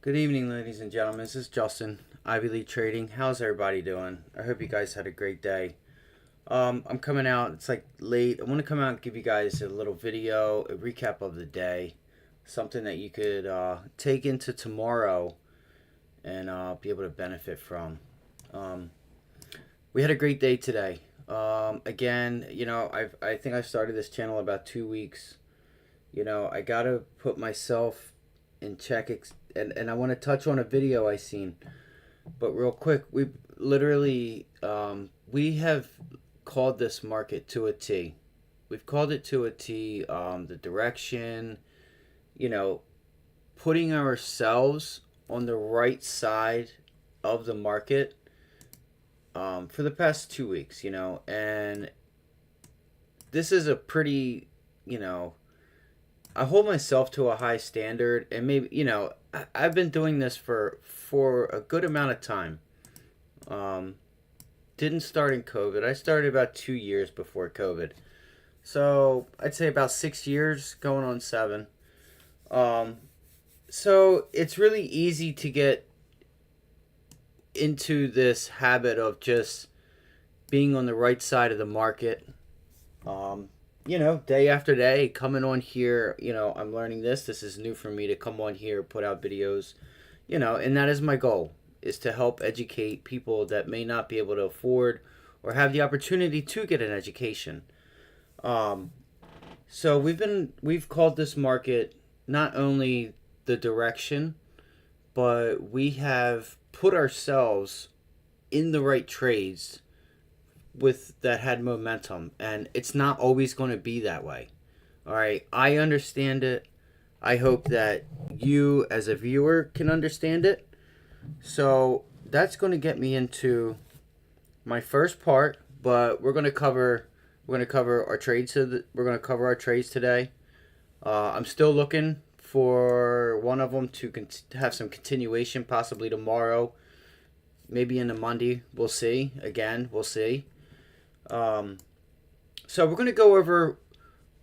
Good evening, ladies and gentlemen. This is Justin, Ivy League Trading. How's everybody doing? I hope you guys had a great day. I'm coming out. It's like late. I want to come out and give you guys a little video, a recap of the day, something that you could take into tomorrow and be able to benefit from. Um, we had a great day today. Again, I think I started this channel about 2 weeks. I gotta put myself in check, and I want to touch on a video I seen. But real quick, we literally we have called this market to a T. We've called it to a T. The direction, you know, putting ourselves on the right side of the market for the past 2 weeks. And this is a pretty, you know, I hold myself to a high standard, and maybe I've been doing this for a good amount of time. Um, didn't start in COVID. I started about 2 years before COVID, so I'd say about 6 years, going on 7. Um, so it's really easy to get into this habit of just being on the right side of the market. Um, day after day, coming on here, I'm learning this. This is new for me to come on here, put out videos, and that is my goal, is to help educate people that may not be able to afford or have the opportunity to get an education. Um, so we've called this market not only the direction, but we have put ourselves in the right trades with that had momentum, and it's not always going to be that way. All right, I understand it. I hope that you as a viewer can understand it. So that's going to get me into my first part, but we're going to cover our trades. We're going to cover our trades today. I'm still looking for one of them to have some continuation, possibly tomorrow, maybe in the Monday. We'll see. Again, we'll see. Um, so we're going to go over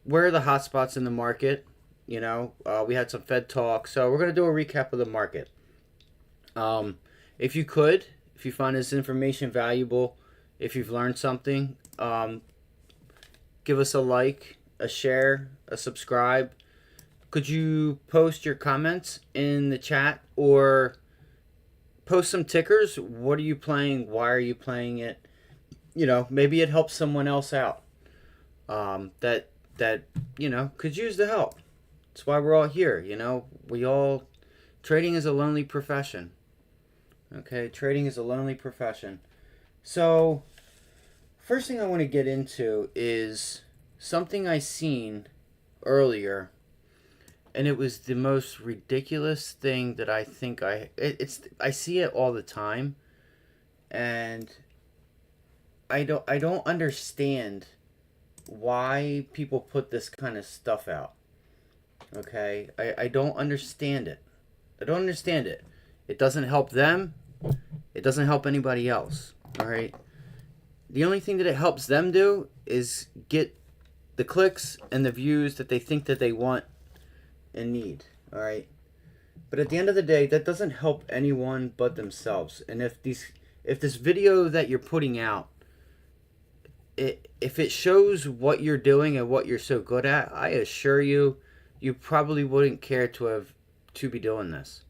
where are the hot spots in the market. We had some Fed talk, so we're going to do a recap of the market. Um, if you find this information valuable, if you've learned something, give us a like, a share, a subscribe. Could you post your comments in the chat, or post some tickers? What are you playing? Why are you playing it? Maybe it helps someone else out, that could use the help. That's why we're all here. Trading is a lonely profession. Okay, trading is a lonely profession. So first thing I want to get into is something I seen earlier, and it was the most ridiculous thing that I think I see it all the time, and I don't understand why people put this kind of stuff out. Okay? I don't understand it. I don't understand it. It doesn't help them. It doesn't help anybody else. All right? The only thing that it helps them do is get the clicks and the views that they think that they want and need. All right? But at the end of the day, that doesn't help anyone but themselves. And if this video that you're putting out, if it shows what you're doing and what you're so good at, I assure you, you probably wouldn't care to be doing this.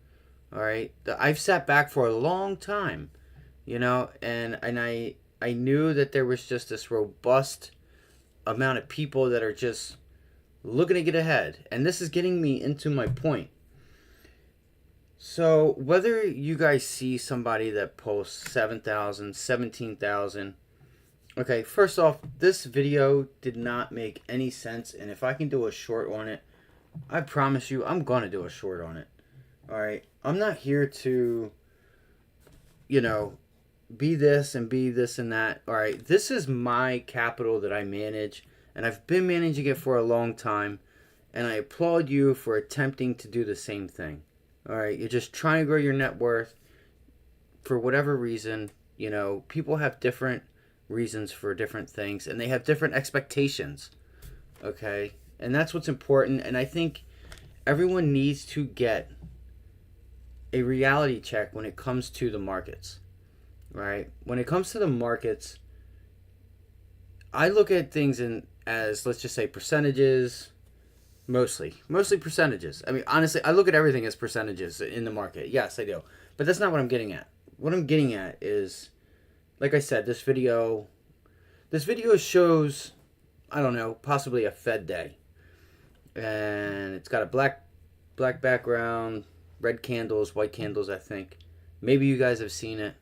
All right, I've sat back for a long time, and I knew that there was just this robust amount of people that are just looking to get ahead, and this is getting me into my point. So whether you guys see somebody that posts 7,000, 17,000. Okay, first off, this video did not make any sense, and if I can do a short on it, I promise you I'm going to do a short on it. All right, I'm not here to, you know, be this and be this and that. All right, this is my capital that I manage, and I've been managing it for a long time, and I applaud you for attempting to do the same thing. All right, you're just trying to grow your net worth for whatever reason. People have different reasons for different things, and they have different expectations. Okay, and that's what's important. And I think everyone needs to get a reality check when it comes to the markets, right? When it comes to the markets, I look at things as, let's just say, percentages, mostly percentages. I mean, honestly, I look at everything as percentages in the market. Yes, I do. But that's not what I'm getting at. What I'm getting at is, like I said, this video shows, I don't know, possibly a Fed day. And it's got a black background, red candles, white candles, I think. Maybe you guys have seen it.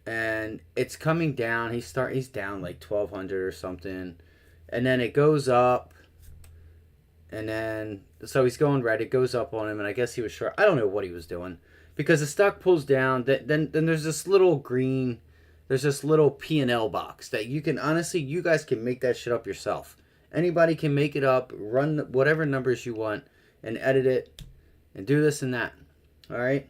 And it's coming down. He's down like 1200 or something. And then it goes up. And then, so he's going red. It goes up on him, and I guess he was short. I don't know what he was doing, because the stock pulls down. Then there's this little green, there's this little P&L box that you can, honestly, you guys can make that shit up yourself. Anybody can make it up, run whatever numbers you want, and edit it, and do this and that. All right.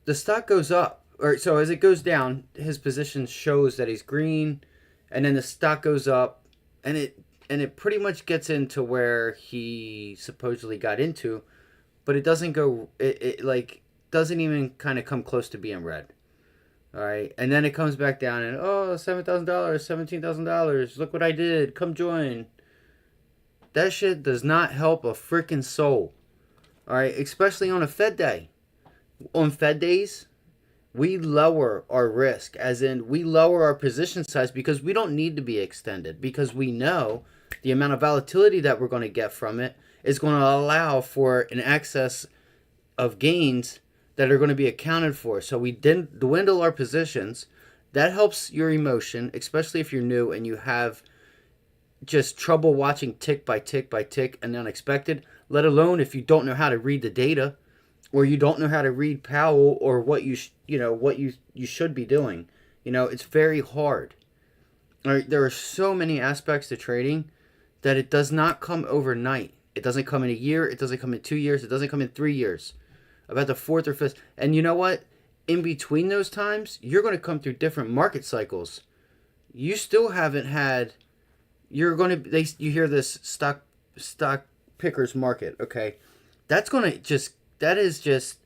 The stock goes up, or so as it goes down, his position shows that he's green, and then the stock goes up, and it pretty much gets into where he supposedly got into, but it doesn't go, it like doesn't even kind of come close to being red. All right. And then it comes back down and, oh, $7,000, $17,000. Look what I did. Come join. That shit does not help a freaking soul. All right. Especially on a Fed day. On Fed days, we lower our risk, as in we lower our position size, because we don't need to be extended, because we know the amount of volatility that we're going to get from it is going to allow for an excess of gains that are going to be accounted for. So we didn't dwindle our positions. That helps your emotion, especially if you're new and you have just trouble watching tick by tick by tick and unexpected, let alone if you don't know how to read the data, or you don't know how to read Powell, or what you should be doing. It's very hard. All right, there are so many aspects to trading that it does not come overnight. It doesn't come in a year. It doesn't come in 2 years. It doesn't come in 3 years. About the fourth or fifth. And you know what? In between those times, you're going to come through different market cycles. You still haven't had. You're going to. You hear this stock pickers market. Okay, that's going to just. That is just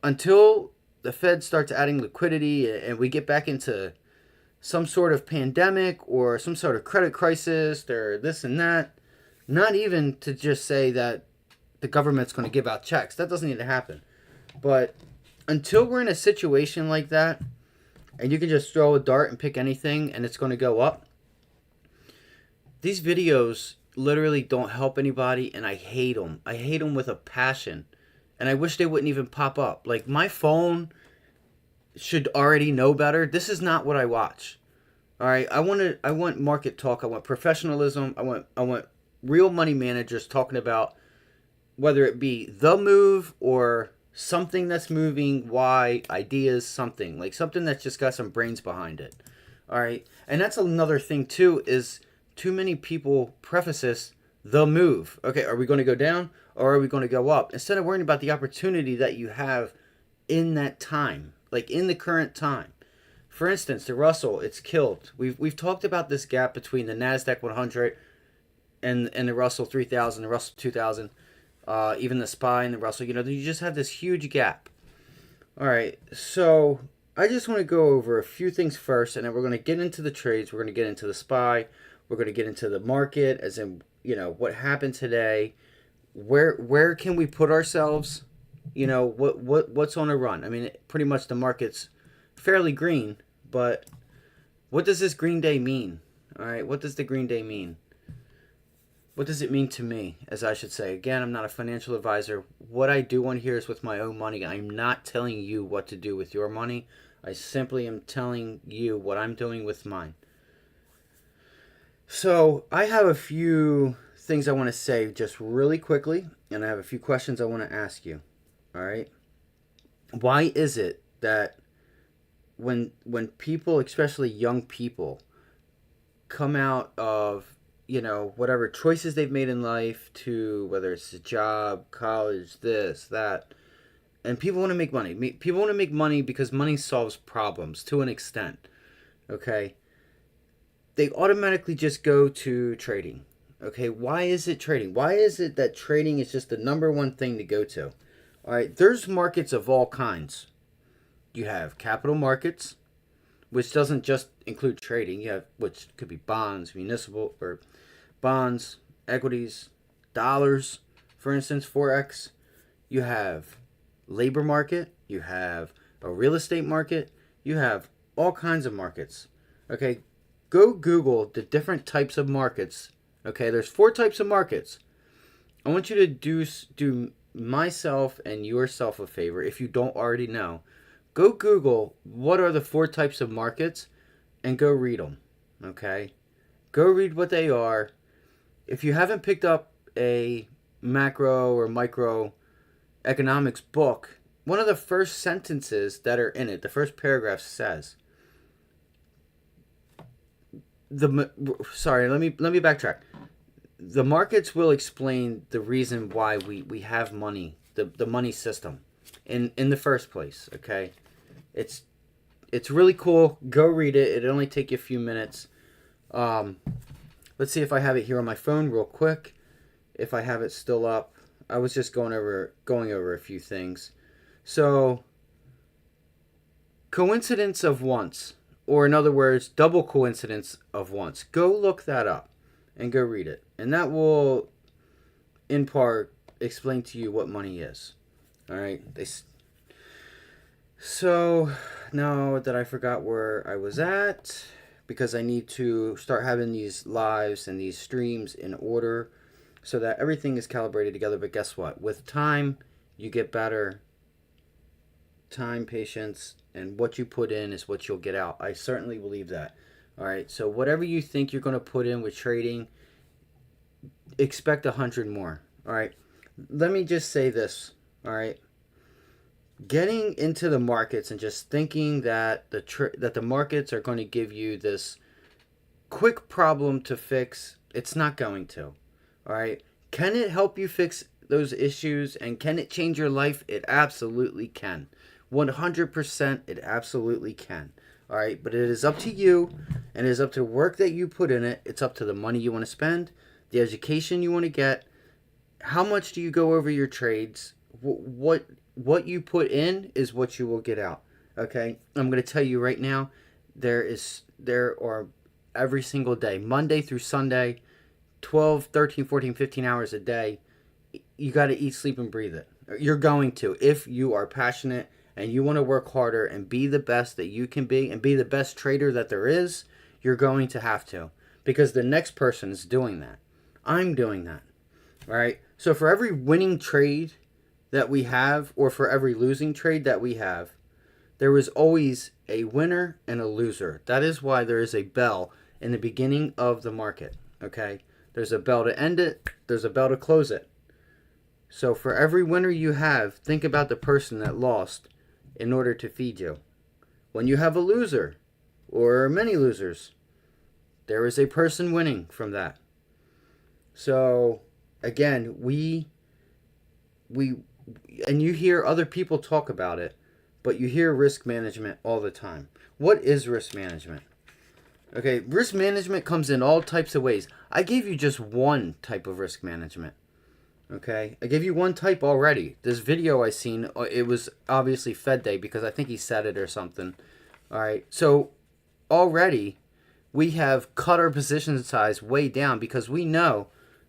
until the Fed starts adding liquidity and we get back into some sort of pandemic or some sort of credit crisis or this and that. Not even to just say that the government's going to give out checks. That doesn't need to happen. But until we're in a situation like that, and you can just throw a dart and pick anything and it's going to go up, these videos literally don't help anybody, and I hate them. I hate them with a passion. And I wish they wouldn't even pop up. Like, my phone should already know better. This is not what I watch. All right, I want market talk. I want professionalism. I want real money managers talking about whether it be the move or something that's moving, why, ideas, something. Like something that's just got some brains behind it. All right, and that's another thing too, is too many people preface this, the move. Okay, are we going to go down or are we going to go up? Instead of worrying about the opportunity that you have in that time, like in the current time. For instance, the Russell, it's killed. We've talked about this gap between the Nasdaq 100 and the Russell 3000, the Russell 2000, even the SPY and the Russell. You just have this huge gap. All right, so I just want to go over a few things first, and then we're going to get into the trades. We're going to get into the SPY. We're going to get into the market, as in, what happened today. Where can we put ourselves? What's on a run? I mean, pretty much the market's fairly green, but what does this green day mean? All right, what does the green day mean? What does it mean to me, as I should say? Again, I'm not a financial advisor. What I do on here is with my own money. I'm not telling you what to do with your money. I simply am telling you what I'm doing with mine. So I have a few things I want to say just really quickly, and I have a few questions I want to ask you. All right? Why is it that when people, especially young people, come out of whatever choices they've made in life, to whether it's a job, college, this, that, and people want to make money. People want to make money because money solves problems to an extent. Okay? They automatically just go to trading. Okay? Why is it trading? Why is it that trading is just the number one thing to go to? All right, there's markets of all kinds. You have capital markets, which doesn't just include trading. You have, which could be bonds, municipal or bonds, equities, dollars, for instance, forex. You have labor market. You have a real estate market. You have all kinds of markets. Okay, go Google the different types of markets. Okay, there's 4 types of markets. I want you to do myself and yourself a favor if you don't already know. Go Google what are the 4 types of markets and go read them. Okay? Go read what they are. If you haven't picked up a macro or micro economics book, one of the first sentences that are in it, the first paragraph says, let me backtrack. The markets will explain the reason why we have money, the money system in the first place. Okay, it's really cool. Go read it. It'll only take you a few minutes. Let's see if I have it here on my phone real quick. If I have it still up, I was just going over a few things. So, coincidence of once, or in other words, double coincidence of once. Go look that up and go read it. And that will, in part, explain to you what money is. All right? So, now that I forgot where I was at, because I need to start having these lives and these streams in order so that everything is calibrated together. But guess what? With time, you get better. Time, patience, and what you put in is what you'll get out. I certainly believe that. All right, so whatever you think you're going to put in with trading, expect 100 more. All right, let me just say this. All right, getting into the markets and just thinking that the markets are going to give you this quick problem to fix, it's not going to. All right, can it help you fix those issues and can it change your life? It absolutely can. 100% it absolutely can. All right, but it is up to you, and it is up to the work that you put in it. It's up to the money you want to spend, the education you want to get. How much do you go over your trades? What you put in is what you will get out. Okay, I'm going to tell you right now, there are every single day, Monday through Sunday, 12, 13, 14, 15 hours a day. You got to eat, sleep, and breathe it. You're going to, if you are passionate and you want to work harder and be the best that you can be and be the best trader that there is, you're going to have to. Because the next person is doing that. I'm doing that. All right? So for every winning trade that we have, or for every losing trade that we have, there is always a winner and a loser. That is why there is a bell in the beginning of the market. Okay? There's a bell to end it. There's a bell to close it. So for every winner you have, think about the person that lost in order to feed you. When you have a loser, or many losers, there is a person winning from that. So, again, and you hear other people talk about it, but you hear risk management all the time. What is risk management? Okay, risk management comes in all types of ways. I gave you just one type of risk management. Okay, I gave you one type already. This video I seen, it was obviously Fed Day because I think he said it or something. All right, so already we have cut our position size way down because we know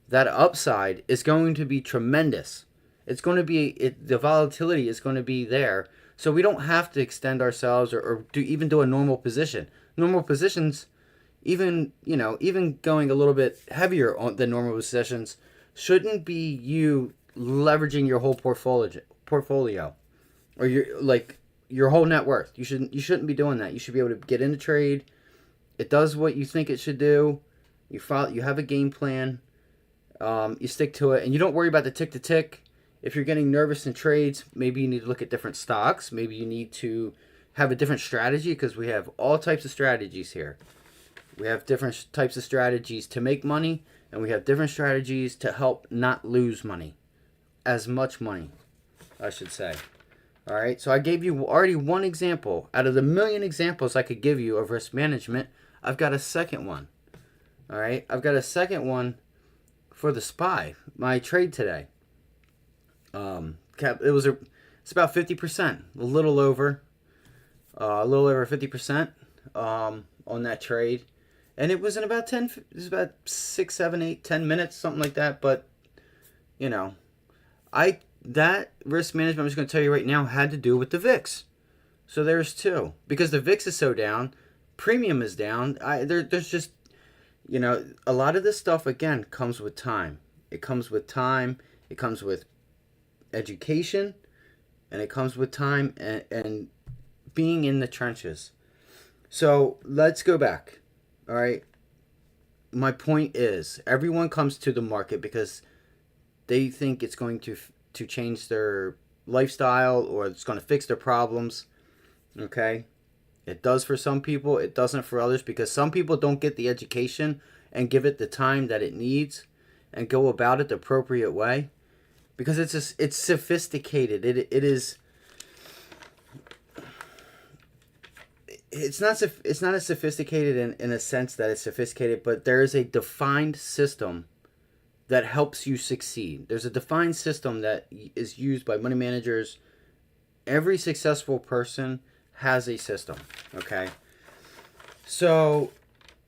that upside is going to be tremendous. It's going to be, the volatility is going to be there. So we don't have to extend ourselves or do a normal position. Normal positions, even going a little bit heavier than normal positions, shouldn't be you leveraging your whole portfolio or your whole net worth. You shouldn't be doing that. You should be able to get in a trade. It does what you think it should do. You have a game plan. You stick to it, and you don't worry about the tick to tick. If you're getting nervous in trades, maybe you need to look at different stocks. Maybe you need to have a different strategy because we have all types of strategies here. We have different types of strategies to make money, and we have different strategies to help not lose money. As much money, I should say. All right, so I gave you already one example. Out of the million examples I could give you of risk management, I've got a second one. All right, I've got a second one for the SPY, my trade today. It's about 50%, a little over 50% on that trade, and it was in about 10. It was about 6, 7, 8, 10 minutes, something like that. But you know, I that risk management I'm just going to tell you right now had to do with the VIX. So there's two, because the VIX is so down, premium is down. There's just, a lot of this stuff again comes with time. It comes with time. It comes with education, and it comes with time and being in the trenches. So let's go back. All right. My point is, everyone comes to the market because they think it's going to change their lifestyle, or it's going to fix their problems. Okay. It does for some people. It doesn't for others, because some people don't get the education and give it the time that it needs and go about it the appropriate way, because it's sophisticated. It is. It's not as sophisticated in a sense that it's sophisticated, but there is a defined system that helps you succeed. There's a defined system that is used by money managers. Every successful person has a system, okay? So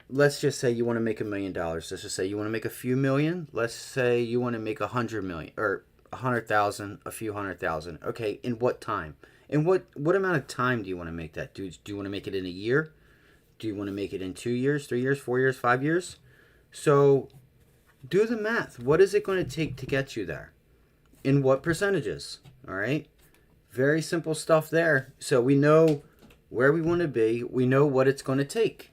let's just say you want to make $1 million. Let's just say you want to make a few million. Let's say you want to make 100 million, or 100,000, a few 100,000. Okay, in what time? And what amount of time do you want to make that? Do you want to make it in a year? Do you want to make it in 2 years, 3 years, 4 years, 5 years? So do the math. What is it going to take to get you there? In what percentages? All right? Very simple stuff there. So we know where we want to be. We know what it's going to take.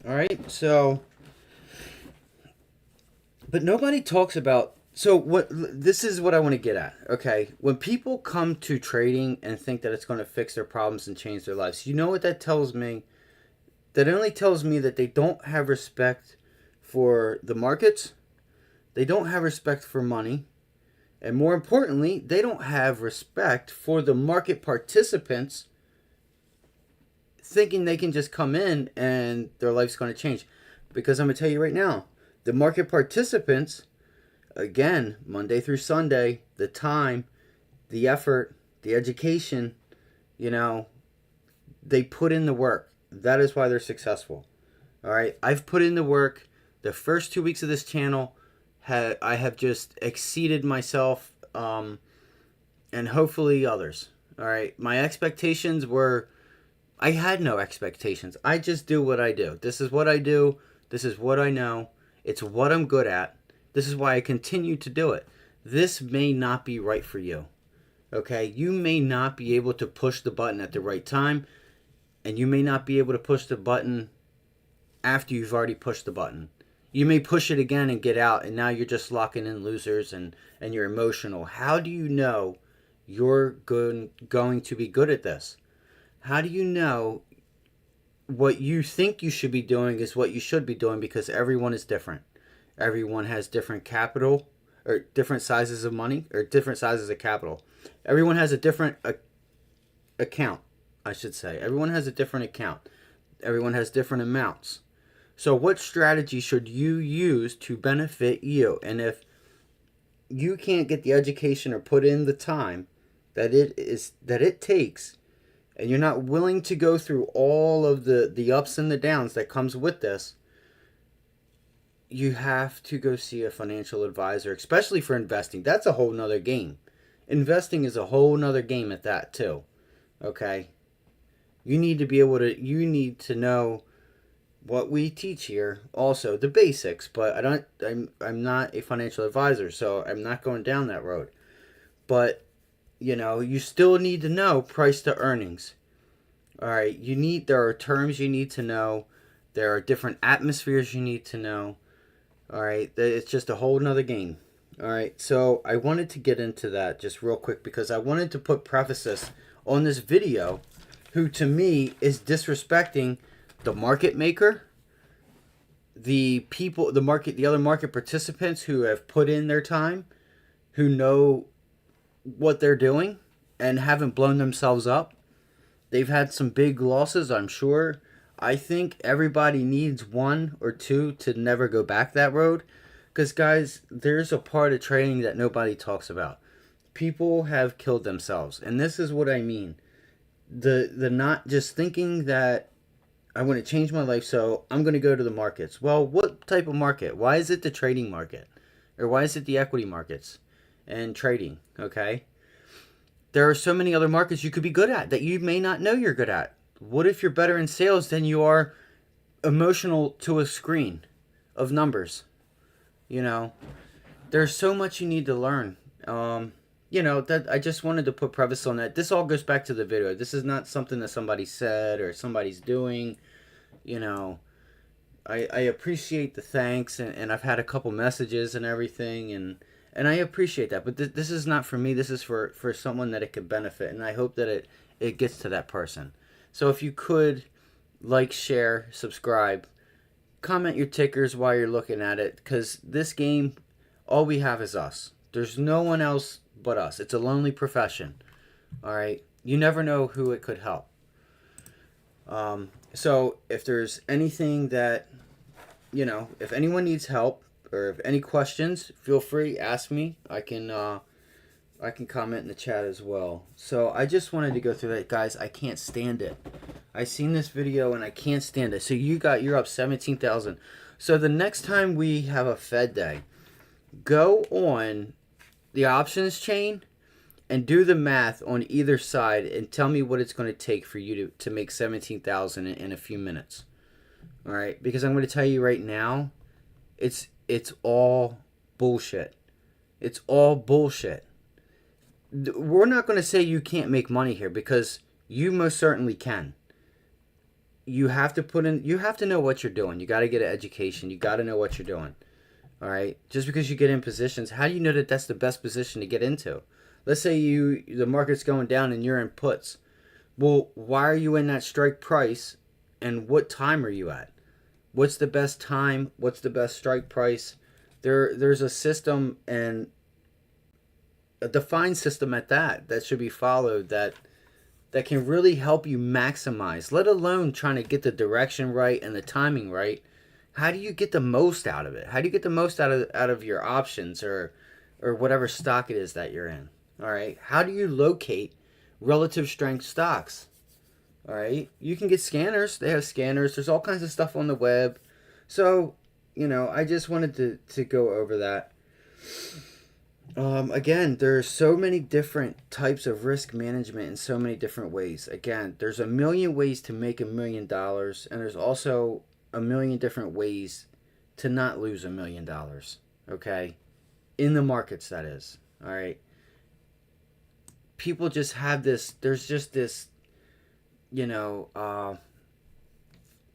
All right? So, but nobody talks about, this is what I want to get at. Okay, when people come to trading and think that it's going to fix their problems and change their lives, you know what that tells me? That only tells me that they don't have respect for the markets, they don't have respect for money, and more importantly, they don't have respect for the market participants, thinking they can just come in and their life's going to change. Because I'm going to tell you right now, the market participants, again, Monday through Sunday, the time, the effort, the education, they put in the work. That is why they're successful. All right. I've put in the work. The first 2 weeks of this channel, I have just exceeded myself, and hopefully others. All right. My expectations were, I had no expectations. I just do what I do. This is what I do. This is what I know. It's what I'm good at. This is why I continue to do it. This may not be right for you. Okay? You may not be able to push the button at the right time, and you may not be able to push the button after you've already pushed the button. You may push it again and get out, and now you're just locking in losers and you're emotional. How do you know you're going to be good at this? How do you know what you think you should be doing is what you should be doing? Because everyone is different. Everyone has different capital, or different sizes of money, or different sizes of capital. Everyone has a different account, I should say. Everyone has a different account. Everyone has different amounts. So what strategy should you use to benefit you? And if you can't get the education or put in the time that it takes, and you're not willing to go through all of the ups and the downs that comes with this, you have to go see a financial advisor, especially for investing. That's a whole nother game. Investing is a whole nother game at that too. Okay? You need to know what we teach here, also the basics, but I'm not a financial advisor, so I'm not going down that road. But you still need to know price to earnings. All right, there are terms you need to know. There are different atmospheres you need to know. All right, it's just a whole nother game. All right, so I wanted to get into that just real quick, because I wanted to put preface on this video, who to me is disrespecting the market maker, the people, the other market participants who have put in their time, who know what they're doing and haven't blown themselves up. They've had some big losses, I'm sure. I think everybody needs one or two to never go back that road. Because, guys, there's a part of trading that nobody talks about. People have killed themselves. And this is what I mean. The not just thinking that I want to change my life, so I'm going to go to the markets. Well, what type of market? Why is it the trading market? Or why is it the equity markets and trading? Okay? There are so many other markets you could be good at that you may not know you're good at. What if you're better in sales than you are emotional to a screen of numbers? You know, there's so much you need to learn. That I just wanted to put preface on that. This all goes back to the video. This is not something that somebody said or somebody's doing. You know, I appreciate the thanks, and I've had a couple messages and everything, and I appreciate that. But this is not for me. This is for someone that it could benefit, and I hope that it gets to that person. So if you could like, share, subscribe, comment your tickers while you're looking at it, because this game, all we have is us. There's no one else but us. It's a lonely profession. All right, you never know who it could help. So if there's anything that, if anyone needs help or if any questions, feel free, ask me. I can comment in the chat as well. So I just wanted to go through that, guys. I can't stand it. I seen this video and I can't stand it. So you're up 17,000. So the next time we have a Fed day, go on the options chain and do the math on either side and tell me what it's going to take for you to make 17,000 in a few minutes. All right, because I'm going to tell you right now, it's all bullshit. It's all bullshit. We're not going to say you can't make money here, because you most certainly can. You have to know what you're doing. You got to get an education. You got to know what you're doing. All right. Just because you get in positions, how do you know that that's the best position to get into? Let's say the market's going down and you're in puts. Well, why are you in that strike price, and what time are you at? What's the best time? What's the best strike price? There's a system, and a defined system at that should be followed, that can really help you maximize, let alone trying to get the direction right and the timing right. How do you get the most out of it? How do you get the most out of your options or whatever stock it is that you're in? All right. How do you locate relative strength stocks? All right. You can get scanners. They have scanners. There's all kinds of stuff on the web. So, I just wanted to go over that. Again, there's so many different types of risk management in so many different ways. Again, there's a million ways to make $1 million, and there's also a million different ways to not lose $1 million. Okay, in the markets, that is. All right. People just have this. There's just this. There's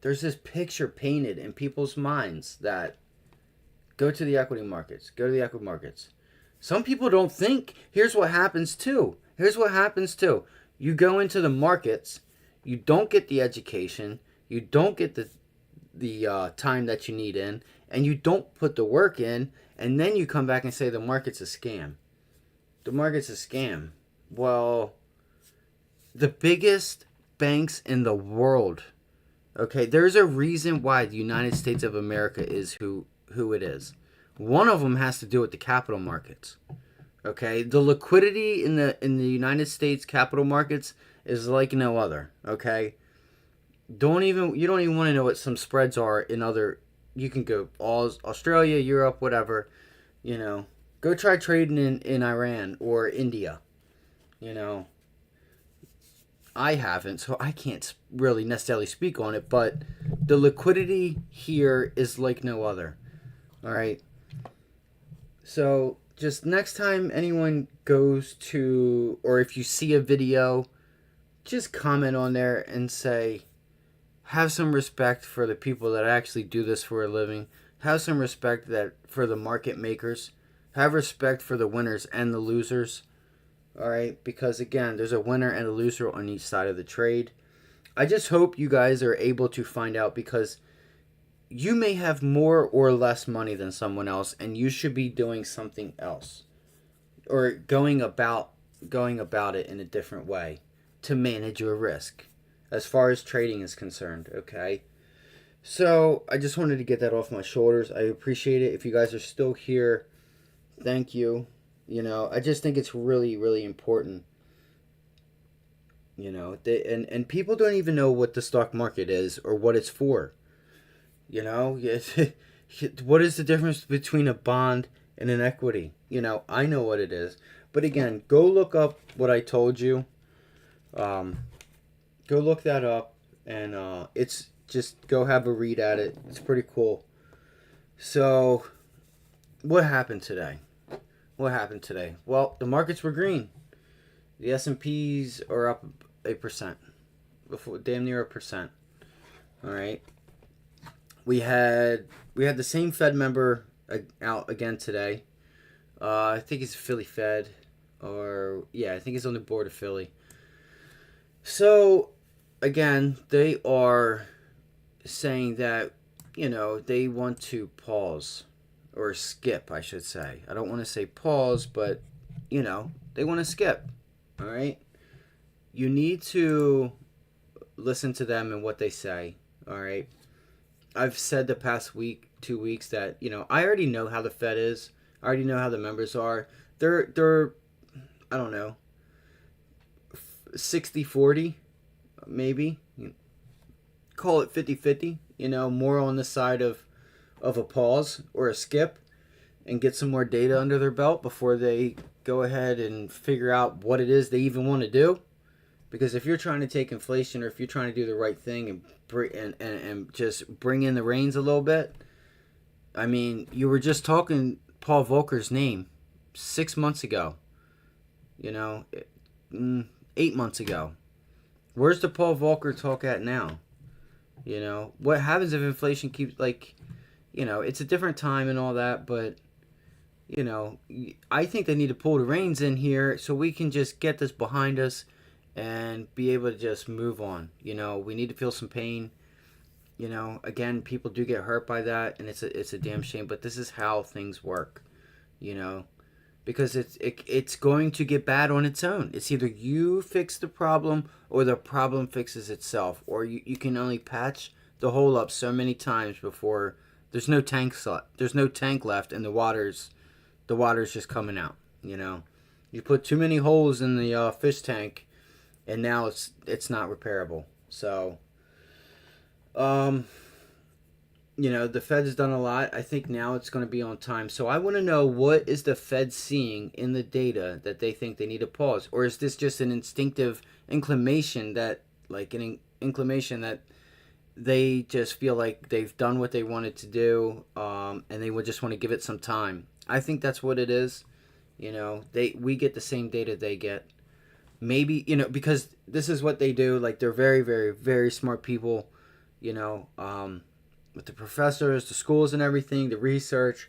this picture painted in people's minds that go to the equity markets. Go to the equity markets. Some people don't think. Here's what happens too. You go into the markets, you don't get the education, you don't get the time that you need in, and you don't put the work in, and then you come back and say the market's a scam. The market's a scam. Well, the biggest banks in the world, okay, there's a reason why the United States of America is who it is. One of them has to do with the capital markets. Okay, the liquidity in the United States capital markets is like no other. Okay, you don't even want to know what some spreads are in other. You can go Australia, Europe, whatever. Go try trading in Iran or India. I haven't, so I can't really necessarily speak on it, but the liquidity here is like no other. All right. So just next time anyone goes to, or if you see a video, just comment on there and say, have some respect for the people that actually do this for a living. Have some respect for the market makers. Have respect for the winners and the losers. All right, because again, there's a winner and a loser on each side of the trade. I just hope you guys are able to find out, because you may have more or less money than someone else, and you should be doing something else, or going about it in a different way to manage your risk. as far as trading is concerned, okay? So I just wanted to get that off my shoulders. I appreciate it. If you guys are still here, thank you. I just think it's really, really important. And people don't even know what the stock market is or what it's for. What is the difference between a bond and an equity? I know what it is. But again, go look up what I told you. Go look that up, and it's just go have a read at it. It's pretty cool. So, what happened today? Well, the markets were green. The S&Ps are up 8%, before damn near 1%. All right. We had the same Fed member out again today. I think he's Philly Fed, I think he's on the board of Philly. So, again, they are saying that, they want to pause or skip, I should say. I don't want to say pause, but, they want to skip. All right? You need to listen to them and what they say. All right? I've said the past week, 2 weeks that, I already know how the Fed is. I already know how the members are. They're I don't know, 60-40, maybe. Call it 50-50, more on the side of a pause or a skip and get some more data under their belt before they go ahead and figure out what it is they even want to do. Because if you're trying to take inflation, or if you're trying to do the right thing and just bring in the reins a little bit, I mean, you were just talking Paul Volcker's name 6 months ago, 8 months ago. Where's the Paul Volcker talk at now? What happens if inflation keeps, it's a different time and all that, but, I think they need to pull the reins in here so we can just get this behind us and be able to just move on. We need to feel some pain. Again, people do get hurt by that, and it's a damn shame, but this is how things work, because it's going to get bad on its own. It's either you fix the problem or the problem fixes itself, or you can only patch the hole up so many times before there's no tank left, and the water's just coming out. You put too many holes in the fish tank, and now it's not repairable. So, the Fed has done a lot. I think now it's going to be on time. So I want to know, what is the Fed seeing in the data that they think they need to pause? Or is this just an instinctive inclination that they just feel like they've done what they wanted to do, and they would just want to give it some time? I think that's what it is. We get the same data they get. Maybe, because this is what they do. Like, they're very, very, very smart people, with the professors, the schools and everything, the research.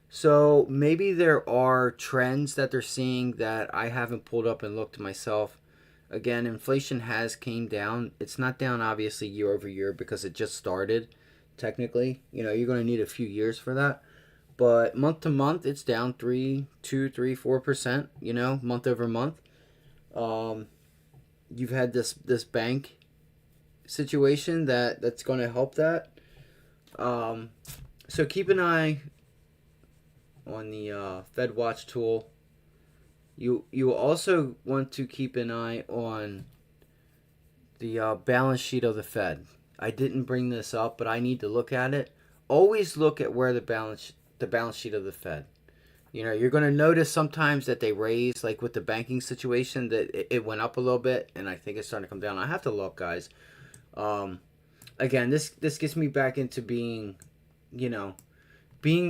So maybe there are trends that they're seeing that I haven't pulled up and looked myself. Again, inflation has came down. It's not down, obviously, year over year, because it just started, technically. You're going to need a few years for that. But month to month, it's down 4%, month over month. You've had this bank situation that's going to help that. So keep an eye on the Fed Watch tool. You also want to keep an eye on the balance sheet of the Fed. I didn't bring this up, but I need to look at it. Always look at where the balance sheet of the Fed. You're going to notice sometimes that they raise, like with the banking situation, that it went up a little bit, and I think it's starting to come down. I have to look, guys. Again, this gets me back into being,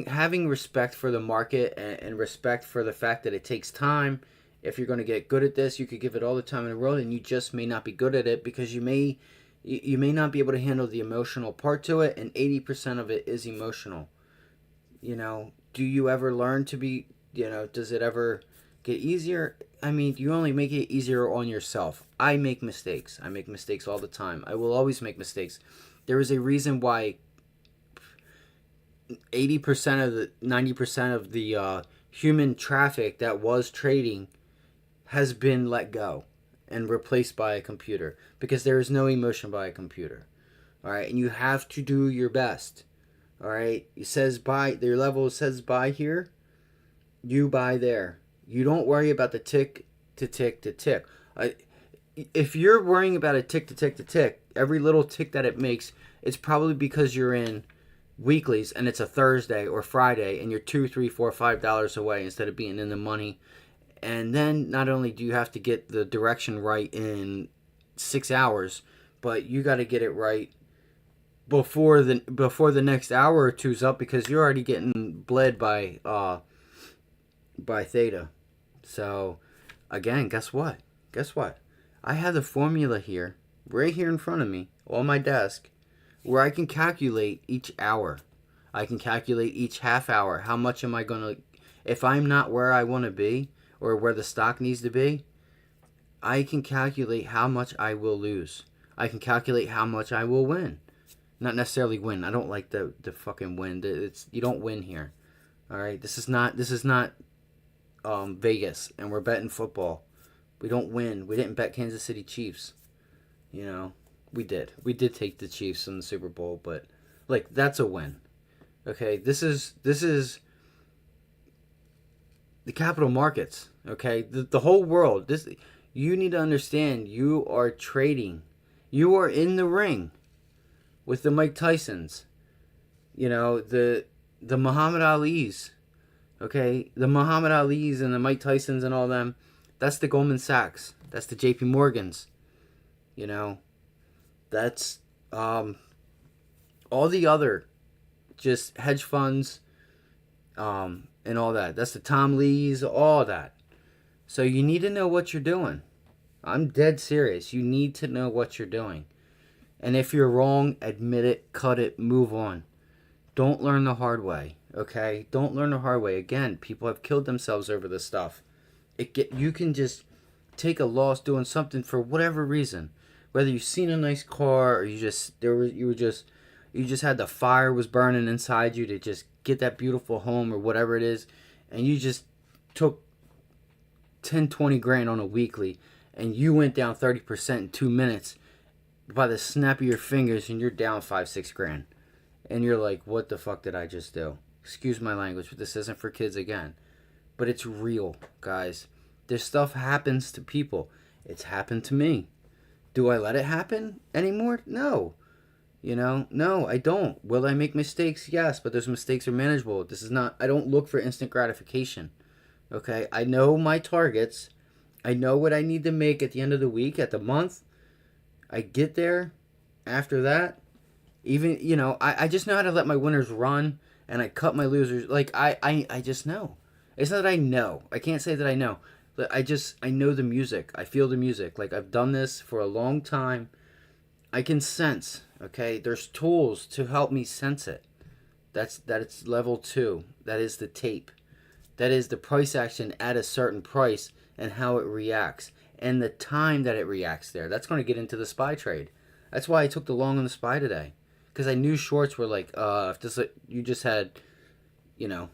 having respect for the market and respect for the fact that it takes time. If you're going to get good at this, you could give it all the time in the world, and you just may not be good at it because you may not be able to handle the emotional part to it, and 80% of it is emotional. Do you ever learn to be, does it ever get easier? I mean, you only make it easier on yourself. I make mistakes. I make mistakes all the time. I will always make mistakes. There is a reason why 90% of the human traffic that was trading has been let go. and replaced by a computer, because there is no emotion by a computer. All right, and you have to do your best. All right, it says buy, your level says buy here, you buy there. You don't worry about the tick to tick to tick. If you're worrying about a tick to tick to tick, every little tick that it makes, it's probably because you're in weeklies and it's a Thursday or Friday and you're $2, $3, $4, $5 away instead of being in the money. And then not only do you have to get the direction right in 6 hours, but you got to get it right before the next hour or two's up, because you're already getting bled by theta. So again, guess what? I have the formula here, right here in front of me, on my desk, where I can calculate each hour. I can calculate each half hour. How much am I going to, if I'm not where I want to be or where the stock needs to be, I can calculate how much I will lose. I can calculate how much I will win. Not necessarily win. I don't like the fucking win. You don't win here. All right? This is not Vegas, and we're betting football. We don't win. We didn't bet Kansas City Chiefs. You know, we did. We did take the Chiefs in the Super Bowl, but like, that's a win. Okay, this is the capital markets. Okay, the whole world. You need to understand. You are trading. You are in the ring with the Mike Tysons. You know, the Muhammad Alis. Okay, the Muhammad Alis and the Mike Tysons and all them. That's the Goldman Sachs. That's the JP Morgans. You know, that's all the other just hedge funds and all that. That's the Tom Lees, all that. So you need to know what you're doing. I'm dead serious. You need to know what you're doing. And if you're wrong, admit it, cut it, move on. Don't learn the hard way, okay? Don't learn the hard way. Again, people have killed themselves over this stuff. You can just take a loss doing something for whatever reason. Whether you've seen a nice car, or you just had the fire was burning inside you to just get that beautiful home or whatever it is, and you just took 10, 20 grand on a weekly, and you went down 30% in 2 minutes by the snap of your fingers, and you're down 5, 6 grand. And you're like, what the fuck did I just do? Excuse my language, but this isn't for kids again. But it's real, guys. This stuff happens to people. It's happened to me. Do I let it happen anymore? No. You know, no, I don't. Will I make mistakes? Yes, but those mistakes are manageable. I don't look for instant gratification. Okay? I know my targets. I know what I need to make at the end of the week, at the month. I get there. After that, even, you know, I just know how to let my winners run, and I cut my losers. Like, I just know. It's not that I know. I can't say that I know. But I know the music. I feel the music. Like, I've done this for a long time. I can sense, okay? There's tools to help me sense it. It's level 2. That is the tape. That is the price action at a certain price and how it reacts. And the time that it reacts there. That's going to get into the SPY trade. That's why I took the long on the SPY today. Because I knew shorts were like, you just had, you know,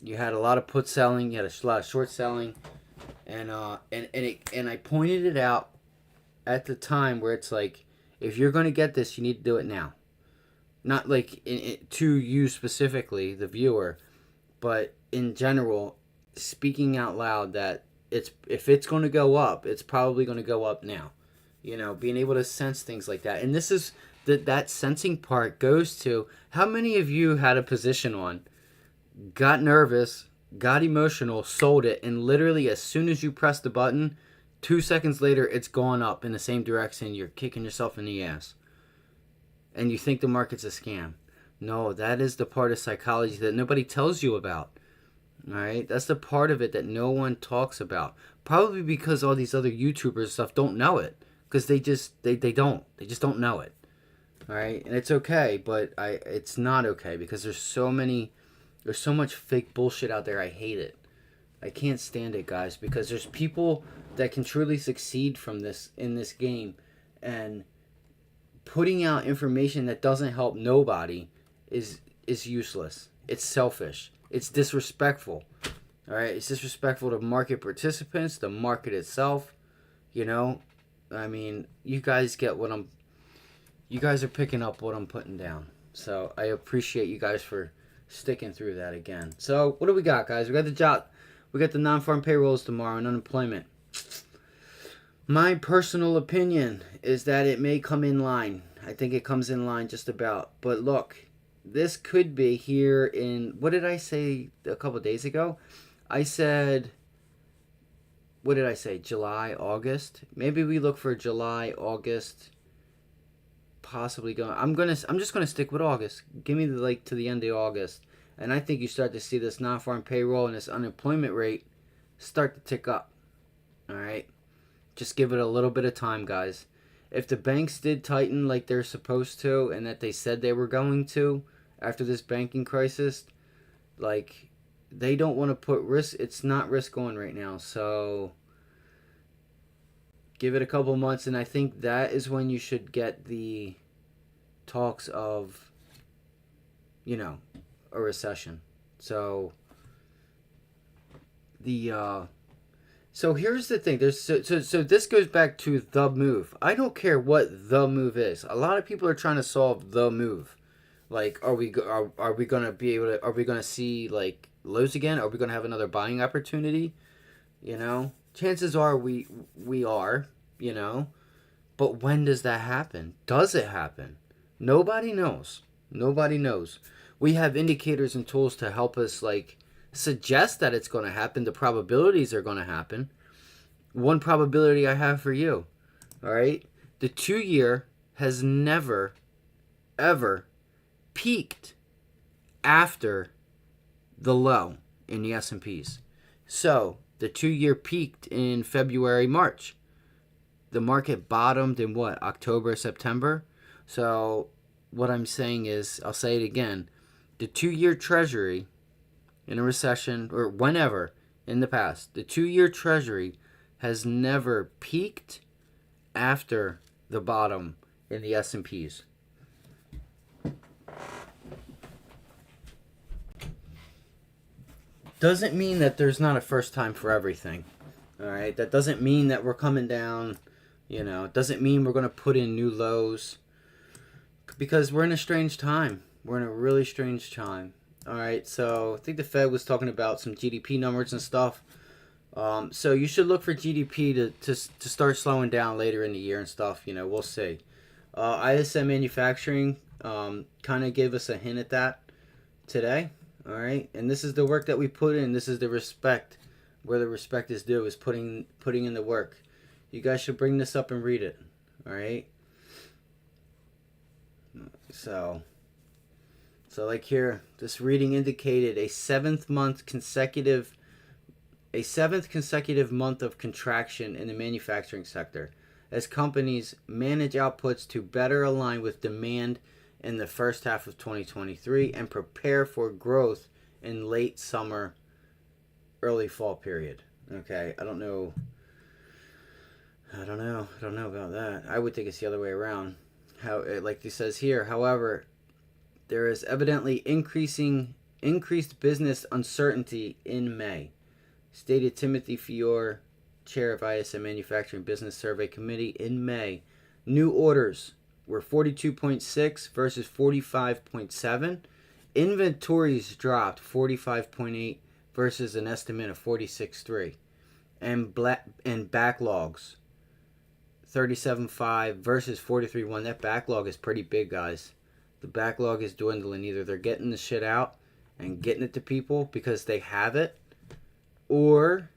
you had a lot of put selling, you had a lot of short selling, and I pointed it out at the time where it's like, if you're going to get this, you need to do it now. Not like to you specifically, the viewer, but in general, speaking out loud that if it's going to go up, it's probably going to go up now. You know, being able to sense things like that. And this is that sensing part goes to how many of you had a position on, got nervous, got emotional, sold it, and literally as soon as you press the button, 2 seconds later it's gone up in the same direction. You're kicking yourself in the ass. And you think the market's a scam. No, that is the part of psychology that nobody tells you about. All right? That's the part of it that no one talks about. Probably because all these other YouTubers and stuff don't know it. Because they just don't know it. All right? And it's okay, but it's not okay because there's so much fake bullshit out there. I hate it. I can't stand it, guys, because there's people that can truly succeed from this in this game, and putting out information that doesn't help nobody is useless. It's selfish. It's disrespectful. All right? It's disrespectful to market participants, the market itself. You know, I mean, you guys get what I'm. You guys are picking up what I'm putting down. So I appreciate you guys for sticking through that again. So what do we got, guys? We got the job. We got the non-farm payrolls tomorrow and unemployment. My personal opinion is that it may come in line. I think it comes in line just about. But look, this could be here in, what did I say a couple of days ago? I said, what did I say? July, August. Maybe we look for July, August. Possibly going. I'm just gonna stick with August. Give me to the end of August, and I think you start to see this non-farm payroll and this unemployment rate start to tick up. All right, just give it a little bit of time, guys. If the banks did tighten like they're supposed to, and that they said they were going to after this banking crisis, like they don't want to put risk. It's not risk on right now, so give it a couple months, and I think that is when you should get the talks of, a recession. So so here's the thing. So this goes back to the move. I don't care what the move is. A lot of people are trying to solve the move. Like, are we gonna be able to? Are we gonna see like lows again? Are we gonna have another buying opportunity? Chances are we are. But when does that happen? Does it happen? Nobody knows. Nobody knows. We have indicators and tools to help us suggest that it's going to happen. The probabilities are going to happen. One probability I have for you, all right? The 2-year has never, ever peaked after the low in the S&Ps. So the 2-year peaked in February, March. The market bottomed in what? October, September? So what I'm saying is, I'll say it again, the 2-year treasury in a recession, or whenever in the past, the 2-year treasury has never peaked after the bottom in the S&Ps. Doesn't mean that there's not a first time for everything. All right? That doesn't mean that we're coming down. It doesn't mean we're going to put in new lows, because we're in a strange time. We're in a really strange time. All right, so I think the Fed was talking about some GDP numbers and stuff. So you should look for GDP to start slowing down later in the year and stuff. We'll see. ISM manufacturing kind of gave us a hint at that today. All right, and this is the work that we put in. This is the respect, where the respect is due, is putting in the work. You guys should bring this up and read it. All right. So like here, this reading indicated a seventh consecutive month of contraction in the manufacturing sector, as companies manage outputs to better align with demand in the first half of 2023 and prepare for growth in late summer, early fall period. Okay, I don't know about that. I would think it's the other way around. Like it says here, however, there is evidently increased business uncertainty in May, stated Timothy Fiore, chair of ISM Manufacturing Business Survey Committee in May. New orders were 42.6 versus 45.7. Inventories dropped 45.8 versus an estimate of 46.3. And backlogs 37.5 versus 43.1. That backlog is pretty big, guys. The backlog is dwindling. Either they're getting the shit out and getting it to people because they have it, or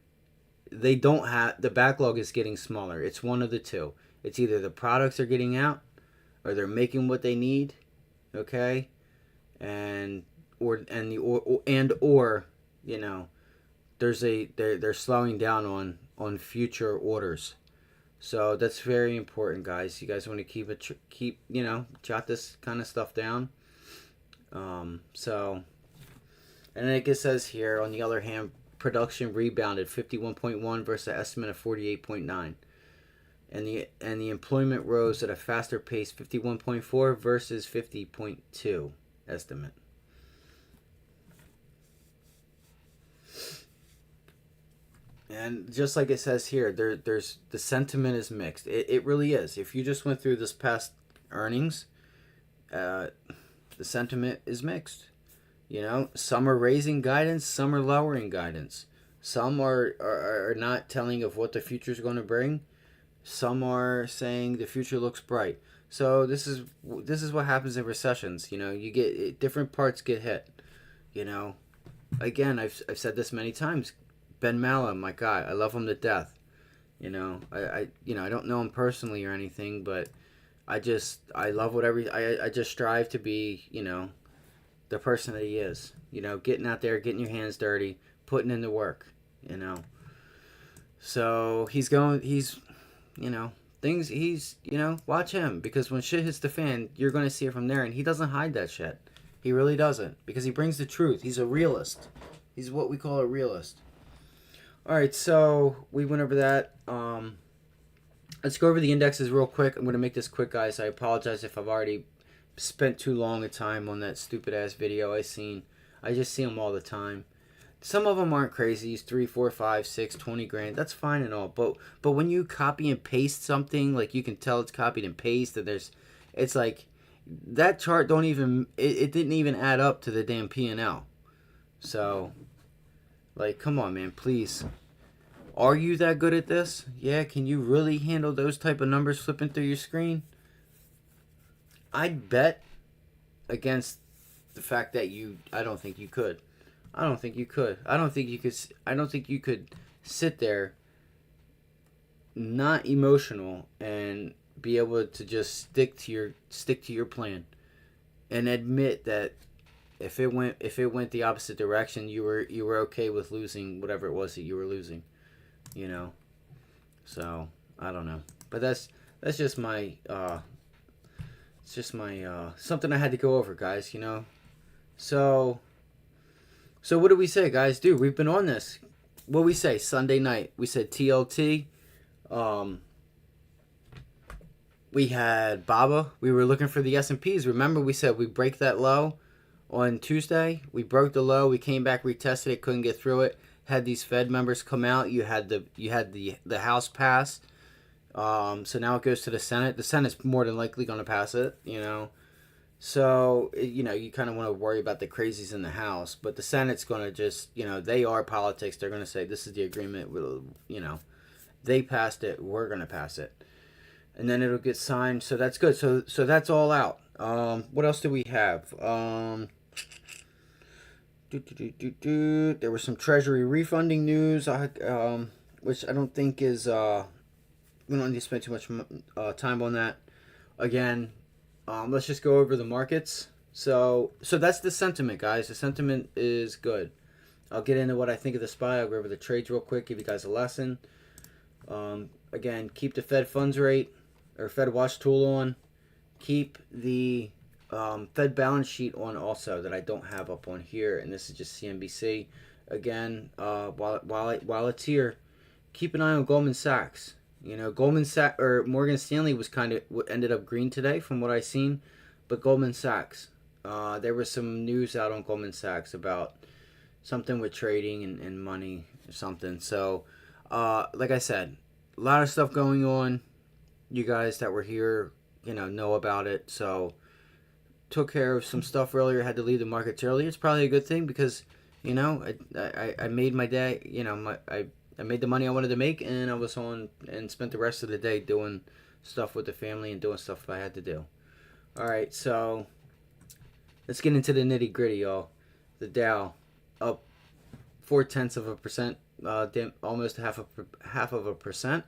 they don't have. The backlog is getting smaller. It's one of the two. It's either the products are getting out, or they're making what they need, okay, or they're slowing down on future orders. So that's very important, guys. You guys want to jot this kind of stuff down. And then it says here, on the other hand, production rebounded 51.1 versus an estimate of 48.9. And the employment rose at a faster pace, 51.4 versus 50.2 estimate. And just like it says here, there's the sentiment is mixed. It really is. If you just went through this past earnings, uh, the sentiment is mixed. You know, some are raising guidance, some are lowering guidance. Some are not telling of what the future is going to bring. Some are saying the future looks bright. So this is what happens in recessions. You know, you get different parts get hit. You know, again, I've said this many times. Ben Mallam, my guy, I love him to death. You know, I don't know him personally or anything, but I love whatever I just strive to be. You know, the person that he is. You know, getting out there, getting your hands dirty, putting in the work. You know, so he's you know, things watch him, because when shit hits the fan, you're going to see it from there, and he doesn't hide that shit. He really doesn't, because he brings the truth. He's a realist. He's what we call a realist. All right, so we went over that. Let's go over the indexes real quick. I'm going to make this quick, guys. I apologize if I've already spent too long a time on that stupid ass video I just see them all the time. Some of them aren't crazy. It's 3, 4, 5, 6, 20 grand. That's fine and all. But when you copy and paste something, like you can tell it's copied and pasted, it's like that chart it didn't even add up to the damn P&L. So, like, come on, man, please. Are you that good at this? Yeah, can you really handle those type of numbers flipping through your screen? I'd bet against the fact that I don't think you could. I don't think you could. I don't think you could sit there not emotional and be able to just stick to your plan and admit that if it went the opposite direction, you were okay with losing whatever it was that you were losing, you know. So, I don't know. But that's just my it's just my something I had to go over, guys, you know. So what do we say, guys? Dude, we've been on this. What we say? Sunday night. We said TLT. We had Baba. We were looking for the S&Ps. Remember, we said we break that low on Tuesday. We broke the low. We came back, retested it, couldn't get through it. Had these Fed members come out. You had the House pass. So now it goes to the Senate. The Senate's more than likely going to pass it, you know. So, you know, you kind of want to worry about the crazies in the House. But the Senate's going to just, you know, they are politics. They're going to say, this is the agreement. You know, they passed it. We're going to pass it. And then it'll get signed. So that's good. So that's all out. What else do we have? There was some Treasury refunding news, which I don't think is... we don't need to spend too much time on that. Again... let's just go over the markets. So that's the sentiment, guys. The sentiment is good. I'll get into what I think of the SPY. I'll go over the trades real quick, give you guys a lesson. Again, keep the Fed funds rate or Fed watch tool on. Keep the Fed balance sheet on also, that I don't have up on here, and this is just CNBC. Again, while it's here, keep an eye on Goldman Sachs. You know, Goldman Sachs or Morgan Stanley was ended up green today from what I seen, but Goldman Sachs, there was some news out on Goldman Sachs about something with trading and money or something. So, like I said, a lot of stuff going on. You guys that were here, you know about it. So, took care of some stuff earlier. Had to leave the markets early. It's probably a good thing because, you know, I made my day. You know, I made the money I wanted to make, and I was on and spent the rest of the day doing stuff with the family and doing stuff I had to do. All right, so let's get into the nitty gritty, y'all. The Dow up 0.4%, almost half of a percent.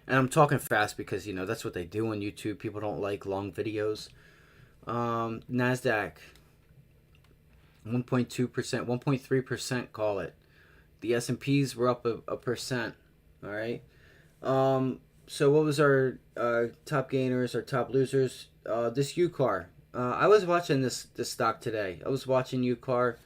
And I'm talking fast because, you know, that's what they do on YouTube. People don't like long videos. Nasdaq 1.2%, 1.3%, call it. The S&Ps were up a percent. All right. So what was our top gainers, our top losers? This UCAR. I was watching this stock today. I was watching UCAR.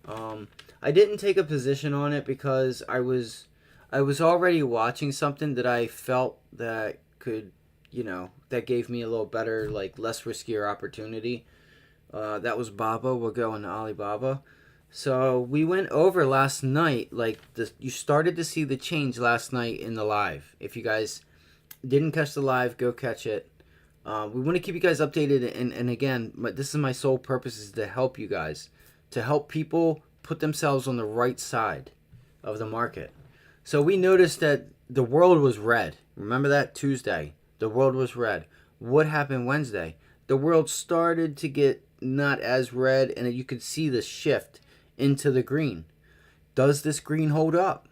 I didn't take a position on it because I was already watching something that I felt that could, you know, that gave me a little better, like less riskier opportunity. That was Baba. We'll go into Alibaba. So we went over last night, like you started to see the change last night in the live. If you guys didn't catch the live, go catch it. We want to keep you guys updated, and again, this is my sole purpose, is to help you guys, to help people put themselves on the right side of the market. So we noticed that the world was red. Remember that Tuesday? The world was red. What happened Wednesday? The world started to get not as red, and you could see the shift into the green. Does this green hold up?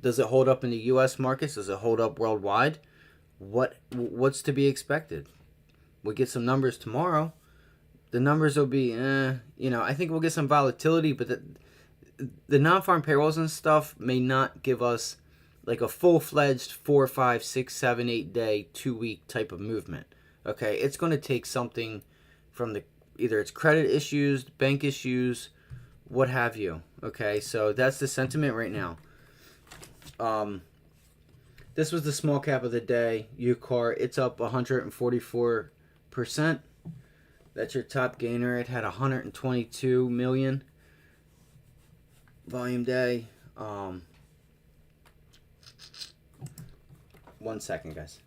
Does it hold up in the U.S. markets? Does it hold up worldwide? What's to be expected? We'll get some numbers tomorrow. The numbers will be, I think we'll get some volatility, but the non-farm payrolls and stuff may not give us like a full-fledged 4, 5, 6, 7, 8 day, 2-week type of movement. Okay, it's going to take something from either it's credit issues, bank issues, what have you. Okay, so that's the sentiment right now. This was the small cap of the day. UCAR, it's up 144%. That's your top gainer. It had 122 million volume day. 1 second, guys.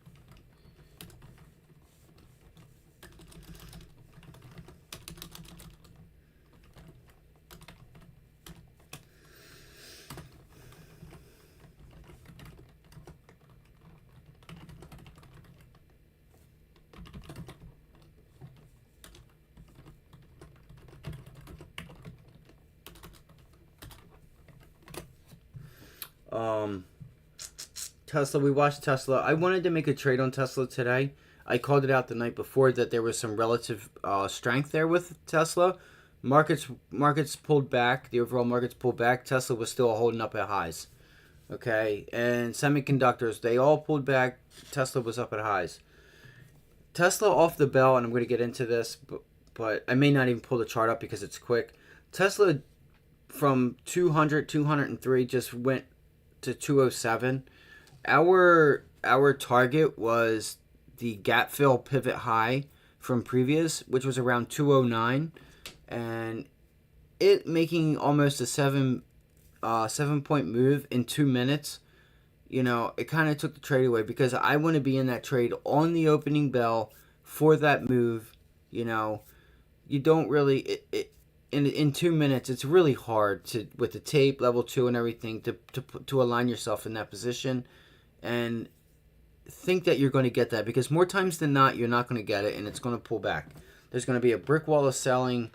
Tesla, we watched Tesla. I wanted to make a trade on Tesla today. I called it out the night before that there was some relative strength there with Tesla. Markets pulled back. The overall markets pulled back. Tesla was still holding up at highs. Okay, and semiconductors, they all pulled back. Tesla was up at highs. Tesla off the bell, and I'm going to get into this, but I may not even pull the chart up because it's quick. Tesla from 200, 203 just went to 207. Our target was the gap fill pivot high from previous, which was around 209, and it making almost a 7-point move in 2 minutes. It kind of took the trade away because I want to be in that trade on the opening bell for that move. You don't really in 2 minutes. It's really hard to, with the tape level 2 and everything, to align yourself in that position and think that you're going to get that, because more times than not you're not going to get it, and it's going to pull back. There's going to be a brick wall of selling.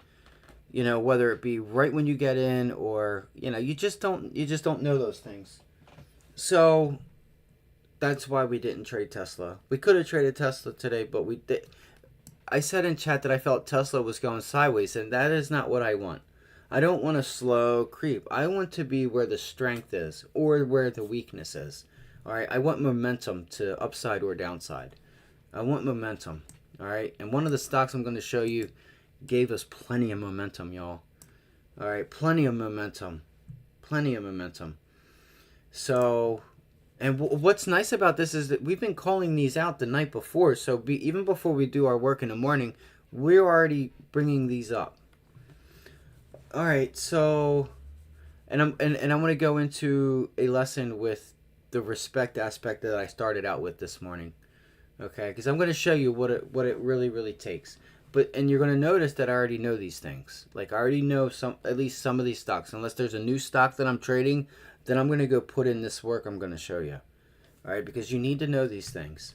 Whether it be right when you get in or you just don't know those things. So that's why we didn't trade Tesla. We could have traded Tesla today, but we did. I said in chat that I felt Tesla was going sideways, and that is not what I want. I don't want a slow creep. I want to be where the strength is or where the weakness is. All right, I want momentum to upside or downside. I want momentum. All right, and one of the stocks I'm going to show you gave us plenty of momentum, y'all. All right, plenty of momentum. So, and what's nice about this is that we've been calling these out the night before. So even before we do our work in the morning, we're already bringing these up. All right, so, and I'm going to go into a lesson with the respect aspect that I started out with this morning. Okay, because I'm going to show you what it really takes. And you're going to notice that I already know these things. Like, I already know at least some of these stocks. Unless there's a new stock that I'm trading, then I'm going to go put in this work I'm going to show you. All right, because you need to know these things.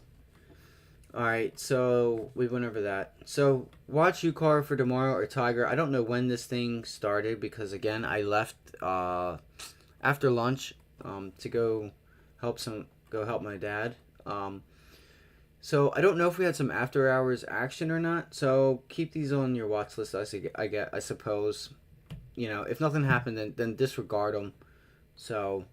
All right, so we went over that. So watch UCAR for tomorrow or Tiger. I don't know when this thing started because, again, I left after lunch to go help my dad. So I don't know if we had some after hours action or not. So keep these on your watch list. I suppose. If nothing happened, then disregard them. So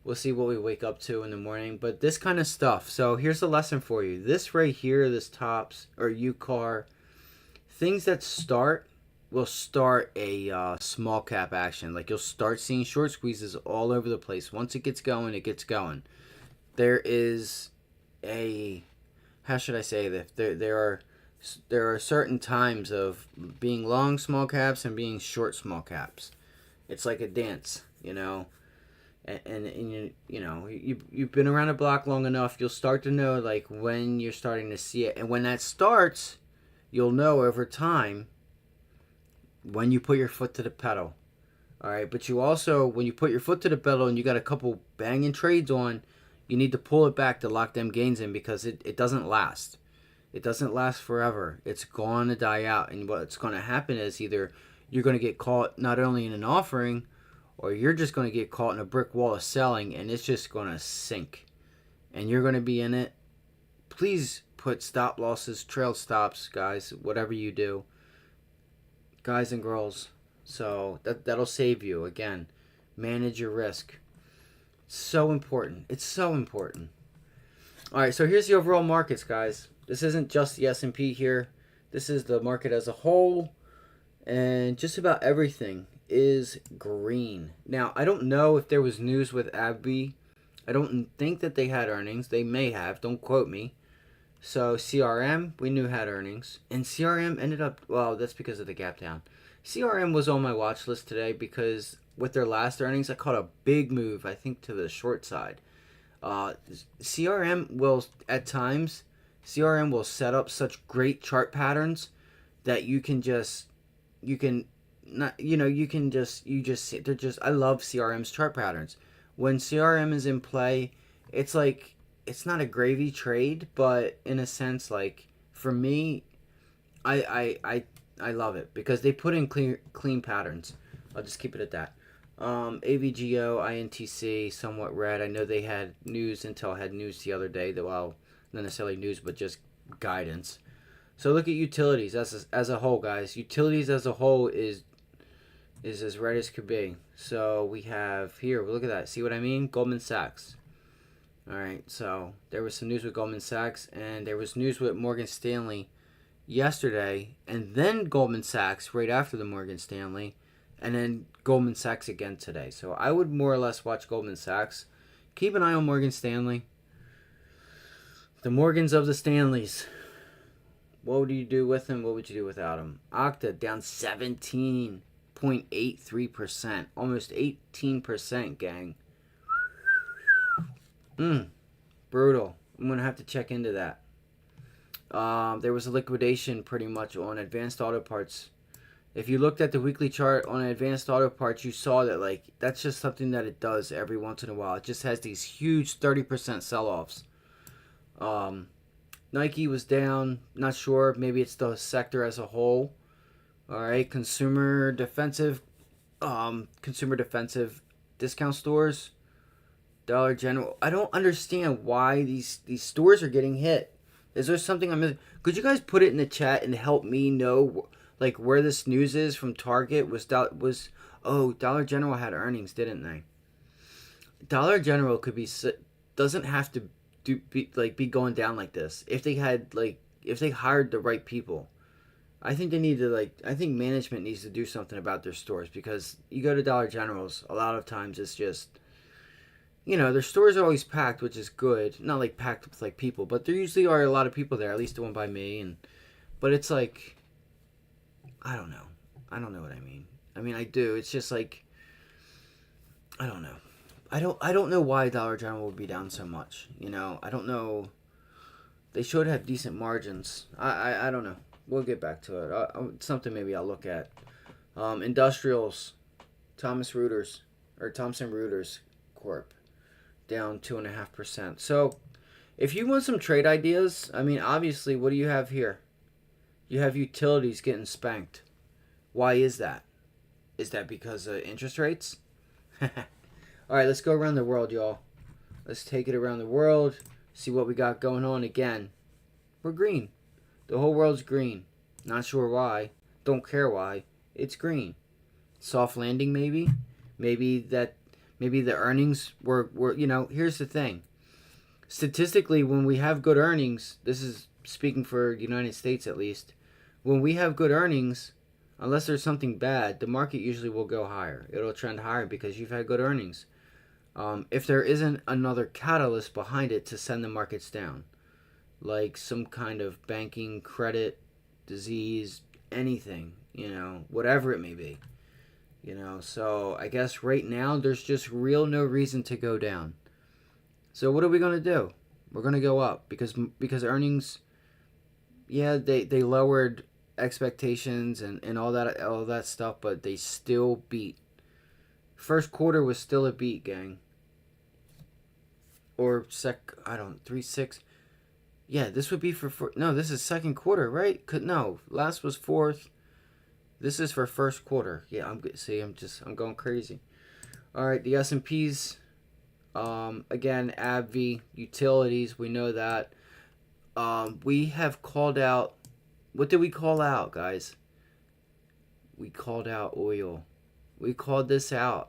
we'll see what we wake up to in the morning. But this kind of stuff. So here's the lesson for you. This right here, this tops or UCAR, things that will start a small cap action. Like, you'll start seeing short squeezes all over the place. Once it gets going, it gets going. There is a, how should I say that? There are certain times of being long small caps and being short small caps. It's like a dance, and you've been around the block long enough, you'll start to know like when you're starting to see it, and when that starts, you'll know over time when you put your foot to the pedal. All right, but you also, when you put your foot to the pedal and you got a couple banging trades on, you need to pull it back to lock them gains in, because it doesn't last. It doesn't last forever. It's going to die out, and what's going to happen is either you're going to get caught not only in an offering, or you're just going to get caught in a brick wall of selling, and it's just going to sink, and you're going to be in it. Please put stop losses, trail stops, guys, whatever you do, guys and girls. So that'll save you. Again, manage your risk. So important. It's so important. All right, so here's the overall markets, guys. This isn't just the S&P here. This is the market as a whole, and just about everything is green. Now, I don't know if there was news with AbbVie. I don't think that they had earnings. They may have. Don't quote me. So CRM, we knew had earnings, and CRM ended up, well, that's because of the gap down. CRM was on my watch list today because with their last earnings, I caught a big move, I think, to the short side. CRM will, at times, CRM will set up such great chart patterns that you can just, you just, they're just, I love CRM's chart patterns. When CRM is in play, it's like, it's not a gravy trade, but in a sense, like, for me, I love it because they put in clean patterns. I'll just keep it at that. AVGO, INTC, somewhat red. I know they had news. Intel had news the other day. Well, not necessarily news, but just guidance. So look at utilities as a whole, guys. Utilities as a whole is as red as could be. So we have here. Look at that. See what I mean? Goldman Sachs. All right. So there was some news with Goldman Sachs, and there was news with Morgan Stanley yesterday, and then Goldman Sachs right after the Morgan Stanley, and then Goldman Sachs again today. So I would more or less watch Goldman Sachs. Keep an eye on Morgan Stanley. The Morgans of the Stanleys. What would you do with him? What would you do without him? Okta down 17.83%. Almost 18%, gang. Brutal. I'm going to have to check into that. There was a liquidation pretty much on Advanced Auto Parts. If you looked at the weekly chart on Advanced Auto Parts, you saw that, like, that's just something that it does every once in a while. It just has these huge 30% sell-offs. Nike was down. Not sure. Maybe it's the sector as a whole. All right. Consumer defensive discount stores. Dollar General. I don't understand why these stores are getting hit. Is there something I'm missing? Could you guys put it in the chat and help me know, like, where this news is from Target? Dollar General had earnings, didn't they? Dollar General doesn't have to be going down like this. If they hired the right people, I think they need to, I think management needs to do something about their stores, because you go to Dollar Generals, a lot of times it's just, their stores are always packed, which is good. Not like packed with people, but there usually are a lot of people there, at least the one by me. But it's like, I don't know. I don't know what I mean. I mean, I do. It's just like, I don't know. I don't know why Dollar General would be down so much. I don't know. They should have decent margins. I don't know. We'll get back to it. Something maybe I'll look at. Industrials, Thomson Reuters Corp, down 2.5%. So, if you want some trade ideas, I mean, obviously, what do you have here? You have utilities getting spanked. Why is that? Is that because of interest rates? All right, let's go around the world, y'all. Let's take it around the world, see what we got going on again. We're green. The whole world's green. Not sure why. Don't care why. It's green. Soft landing, maybe. Maybe the earnings were here's the thing. Statistically, when we have good earnings, this is speaking for the United States at least, when we have good earnings, unless there's something bad, the market usually will go higher. It'll trend higher because you've had good earnings. If there isn't another catalyst behind it to send the markets down, like some kind of banking, credit, disease, anything, whatever it may be, You know, so I guess right now there's just real no reason to go down. So what are we gonna do? We're gonna go up because earnings, yeah, they lowered expectations and all that stuff, but they still beat. First quarter was still a beat, gang. Or I don't 3-6. Yeah, this would be no. This is second quarter, right? No, last was fourth. This is for first quarter. Yeah, I'm going crazy. All right, the S&Ps. Again, AbbVie, utilities. We know that. We have called out. What did we call out, guys? We called out oil. We called this out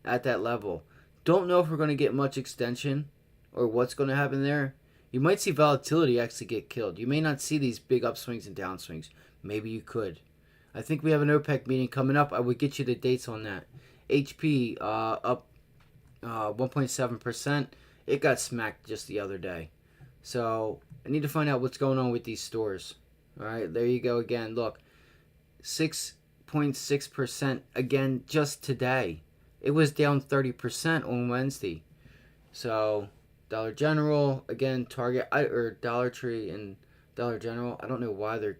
at that level. Don't know if we're going to get much extension or what's going to happen there. You might see volatility actually get killed. You may not see these big upswings and downswings. Maybe you could. I think we have an OPEC meeting coming up. I would get you the dates on that. HP up 1.7%. It got smacked just the other day. So I need to find out what's going on with these stores. All right, there you go again. Look, 6.6% again just today. It was down 30% on Wednesday. So Dollar General, again, Target, or Dollar Tree and Dollar General. I don't know why they're,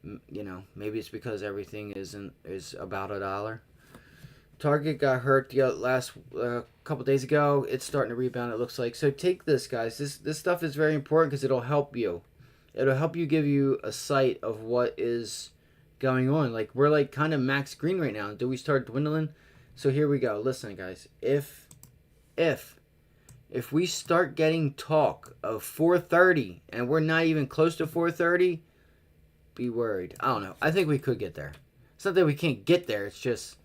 maybe it's because everything is about $1. Target got hurt the last couple days ago. It's starting to rebound, it looks like. So take this, guys. This stuff is very important because it'll help you. It'll help you give you a sight of what is going on. Like, we're like kind of max green right now. Do we start dwindling? So here we go. Listen, guys. If we start getting talk of 430 and we're not even close to 430, be worried. I don't know. I think we could get there. It's not that we can't get there. It's just,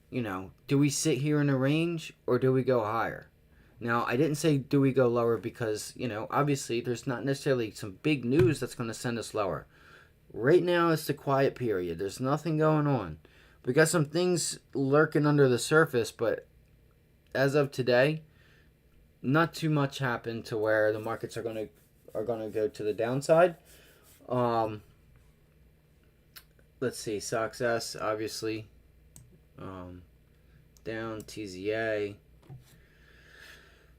do we sit here in a range or do we go higher? Now, I didn't say do we go lower because, obviously there's not necessarily some big news that's going to send us lower. Right now it's the quiet period. There's nothing going on. We got some things lurking under the surface, but as of today, not too much happened to where the markets are gonna go to the downside. Let's see, SOXS obviously down, TZA.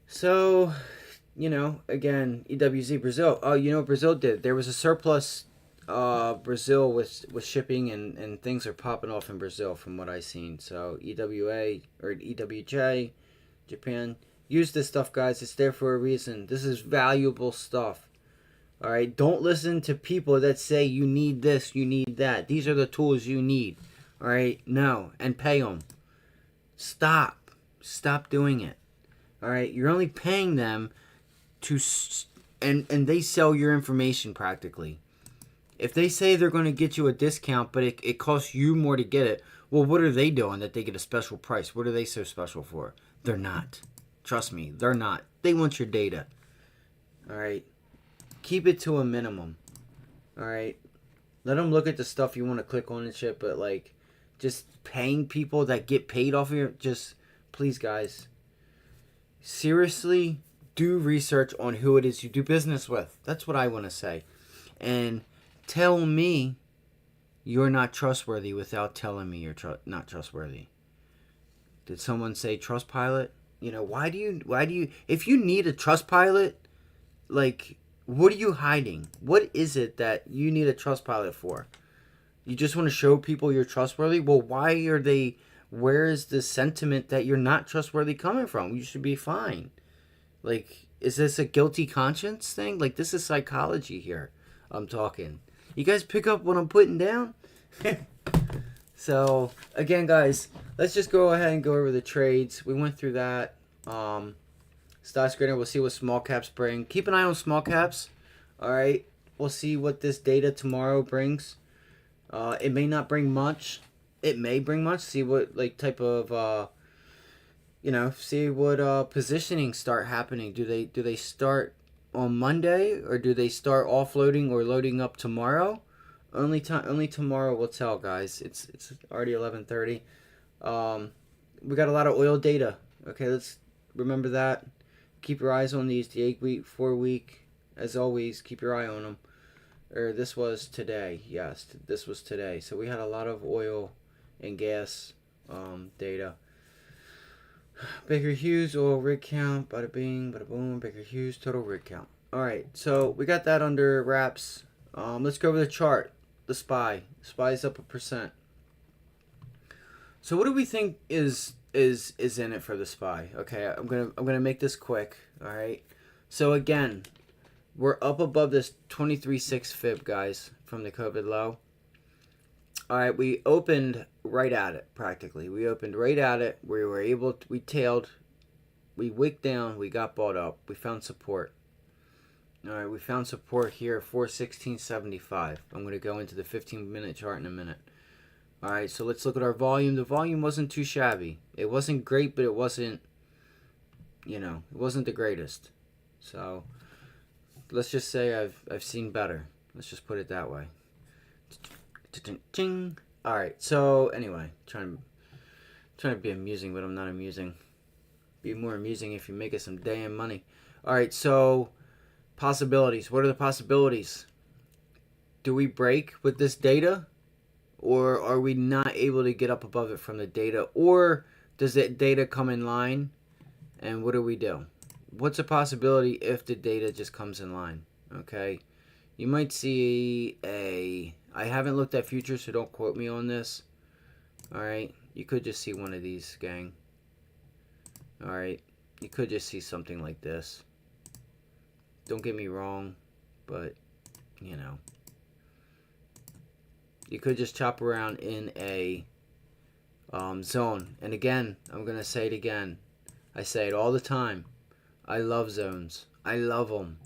So, again, EWZ Brazil. Oh, you know what Brazil did? There was a surplus. Brazil with shipping and things are popping off in Brazil from what I've seen. So EWA or EWJ, Japan. Use this stuff, guys. It's there for a reason. This is valuable stuff. All right. Don't listen to people that say you need this, you need that. These are the tools you need. All right. No. And pay them. Stop. Stop doing it. All right. You're only paying them to, and they sell your information practically. If they say they're going to get you a discount, but it costs you more to get it, well, what are they doing that they get a special price? What are they so special for? They're not. Trust me, they're not. They want your data. All right? Keep it to a minimum. All right? Let them look at the stuff you want to click on and shit, but, like, just paying people that get paid off of your... Just, please, guys. Seriously, do research on who it is you do business with. That's what I want to say. And tell me you're not trustworthy without telling me you're not trustworthy. Did someone say Trustpilot? Why do you, if you need a Trustpilot, like, what are you hiding? What is it that you need a Trustpilot for? You just want to show people you're trustworthy? Well, where is the sentiment that you're not trustworthy coming from? You should be fine. Like, is this a guilty conscience thing? Like, this is psychology here. I'm talking. You guys pick up what I'm putting down? So, again, guys, let's just go ahead and go over the trades. We went through that. Stock screener, we'll see what small caps bring. Keep an eye on small caps. All right. We'll see what this data tomorrow brings. It may not bring much. It may bring much. See what, type of, see what positioning start happening. Do they start on Monday, or do they start offloading or loading up tomorrow? Only tomorrow will tell, guys. It's already 11:30. We got a lot of oil data. Okay, let's remember that. Keep your eyes on these. The 8-week, 4-week, as always. Keep your eye on them. This was today. Yes, this was today. So we had a lot of oil and gas data. Baker Hughes oil rig count, bada bing, bada boom. Baker Hughes total rig count. All right, so we got that under wraps. Let's go over the chart. The SPY. SPY's up 1%. So what do we think is in it for the SPY? Okay, I'm gonna make this quick. All right. So again, we're up above this 23.6 fib, guys, from the COVID low. All right, we opened right at it practically. We opened right at it. We were able to, we tailed, we wicked down, we got bought up. We found support. All right, we found support here, 416.75. I'm going to go into the 15-minute chart in a minute. All right, so let's look at our volume. The volume wasn't too shabby. It wasn't great, but it wasn't, it wasn't the greatest. So let's just say I've seen better. Let's just put it that way. All right, so anyway, trying to be amusing, but I'm not amusing. Be more amusing if you make us some damn money. All right, so possibilities. What are the possibilities? Do we break with this data, or are we not able to get up above it from the data, or does that data come in line, and what do we do? What's a possibility if the data just comes in line? Okay, you might see I haven't looked at futures, so don't quote me on this. All right, you could just see one of these, gang. All right, you could just see something like this. Don't get me wrong, but you could just chop around in a zone. And again, I'm gonna say it again. I say it all the time. I love zones. I love them.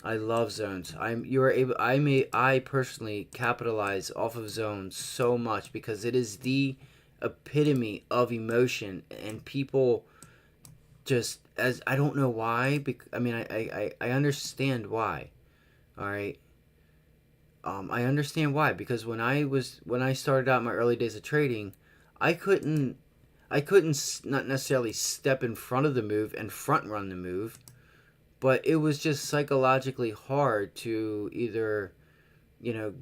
I love zones. I personally capitalize off of zones so much because it is the epitome of emotion, and people just, as I don't know why. I understand why. All right. I understand why, because when I started out in my early days of trading, I couldn't not necessarily step in front of the move and front run the move. But it was just psychologically hard to either,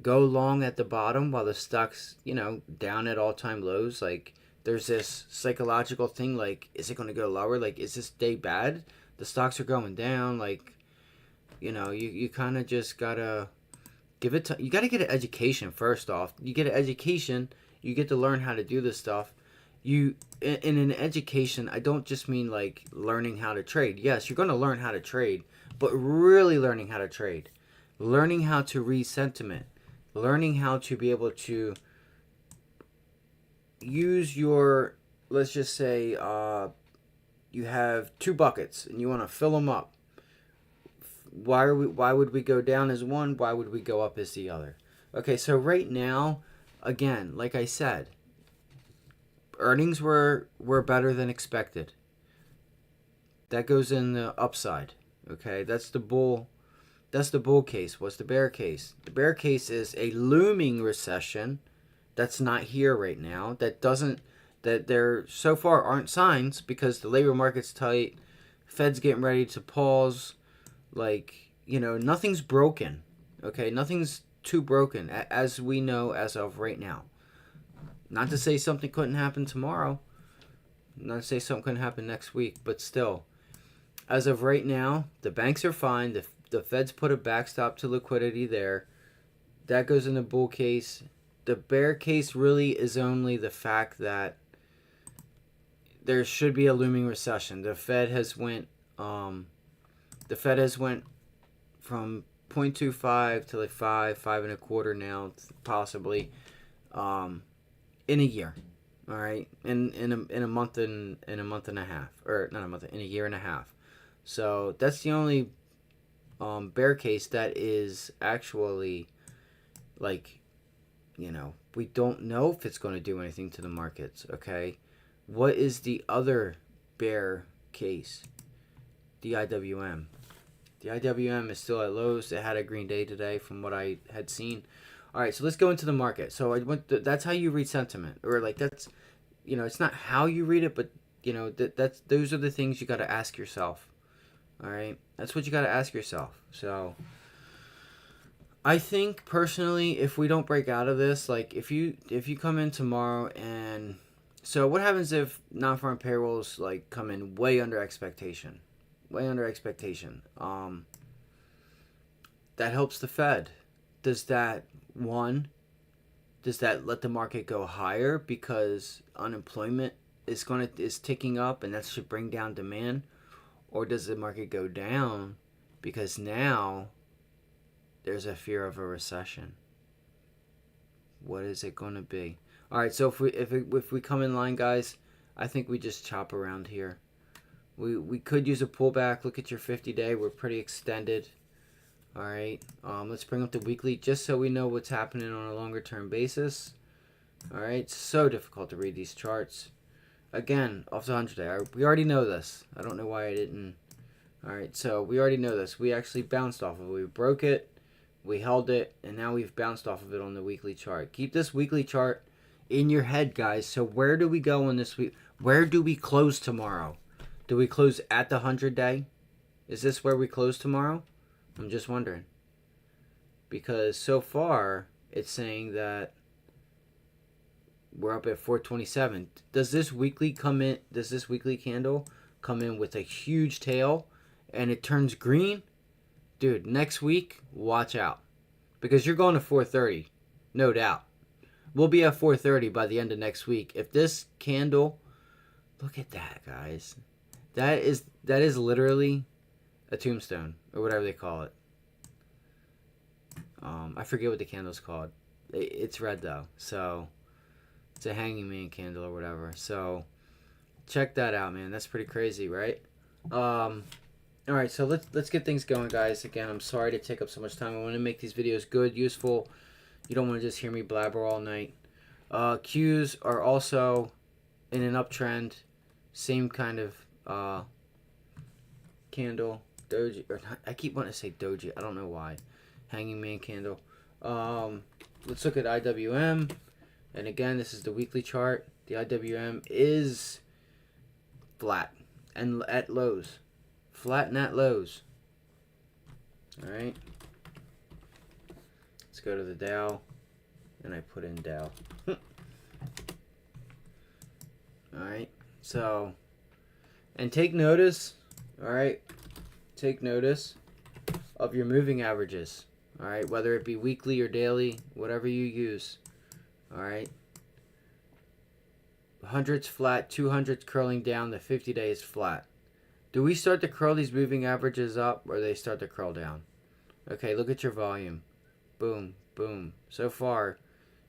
go long at the bottom while the stock's, down at all-time lows. Like, there's this psychological thing, like, is it going to go lower? Like, is this day bad? The stocks are going down. Like, you kind of just got to give it you got to get an education first off. You get an education, you get to learn how to do this stuff. In an education, I don't just mean like learning how to trade. Yes, you're going to learn how to trade, but really learning how to trade, learning how to read sentiment, learning how to be able to use your, let's just say, you have 2 buckets and you want to fill them up. Why would we go down as one? Why would we go up as the other? Okay, so right now, again, like I said, earnings were better than expected. That goes in the upside. Okay, that's the bull case. What's the bear case? The bear case is a looming recession that's not here right now. That there so far aren't signs because the labor market's tight. Fed's getting ready to pause. Like, nothing's broken. Okay, nothing's too broken as we know as of right now. Not to say something couldn't happen tomorrow. Not to say something couldn't happen next week. But still, as of right now, the banks are fine. The Fed's put a backstop to liquidity there. That goes in the bull case. The bear case really is only the fact that there should be a looming recession. The Fed has went from 0.25 to like 5.25 now, possibly. In a year, all right, in a month and a half, or not a month, in a year and a half. So that's the only bear case that is actually, like, we don't know if it's going to do anything to the markets. Okay, what is the other bear case? The IWM. The IWM is still at lows. It had a green day today, from what I had seen. All right, so let's go into the market. So that's how you read sentiment, or like that's, it's not how you read it, but those are the things you got to ask yourself. All right, that's what you got to ask yourself. So I think personally, if we don't break out of this, like if you come in tomorrow and So what happens if non-farm payrolls like come in way under expectation? Way under expectation. That helps the Fed. Does that one? Does that let the market go higher because unemployment is ticking up and that should bring down demand, or does the market go down because now there's a fear of a recession? What is it going to be? All right, so if we come in line, guys, I think we just chop around here. We could use a pullback. Look at your 50-day. We're pretty extended. All right, let's bring up the weekly just so we know what's happening on a longer term basis. All right, it's so difficult to read these charts. Again, off the 100-day. We already know this. I don't know why I didn't. All right, so we already know this. We actually bounced off of it. We broke it, we held it, and now we've bounced off of it on the weekly chart. Keep this weekly chart in your head, guys. So where do we go on this week? Where do we close tomorrow? Do we close at the 100-day? Is this where we close tomorrow? I'm just wondering. Because so far, it's saying that we're up at 427. Does this weekly come in? Does this weekly candle come in with a huge tail and it turns green? Dude, next week, watch out. Because you're going to 430. No doubt. We'll be at 430 by the end of next week. If this candle, look at that, guys. That is literally a tombstone, or whatever they call it. I forget what the candle's called. It's red though, so it's a hanging man candle or whatever. So check that out, man. That's pretty crazy, right? All right, so let's get things going, guys. Again, I'm sorry to take up so much time. I want to make these videos good, useful. You don't want to just hear me blabber all night. Qs are also in an uptrend, same kind of candle. Doji, or I keep wanting to say doji. I don't know why. Hanging man candle. Let's look at IWM. And again, this is the weekly chart. The IWM is flat and at lows. Flat and at lows. All right. Let's go to the Dow. And I put in Dow. All right. So, and take notice. All right. Take notice of your moving averages. All right, whether it be weekly or daily, whatever you use. All right. 100's flat, 200's curling down, the 50-day is flat. Do we start to curl these moving averages up, or they start to curl down? Okay, look at your volume. Boom, boom. So far,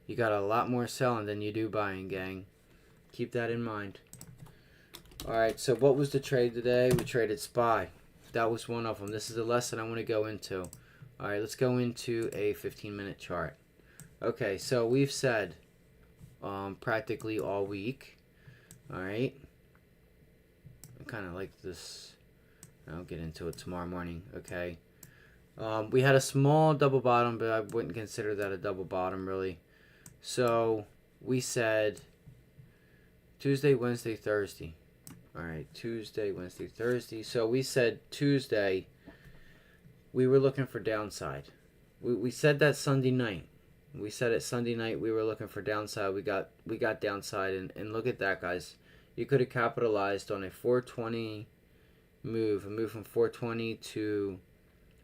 you got a lot more selling than you do buying, gang. Keep that in mind. All right, so what was the trade today? We traded SPY. That was one of them. This is the lesson I want to go into. All right, let's go into a 15-minute chart. Okay, so we've said practically all week. All right. I kind of like this. I'll get into it tomorrow morning. Okay. We had a small double bottom, but I wouldn't consider that a double bottom, really. So we said Tuesday, Wednesday, Thursday. All right, Tuesday, Wednesday, Thursday. So we said Tuesday, we were looking for downside. We said that Sunday night. We said it Sunday night. We were looking for downside. We got downside, and look at that, guys. You could have capitalized on a 420 move, a move from 420 to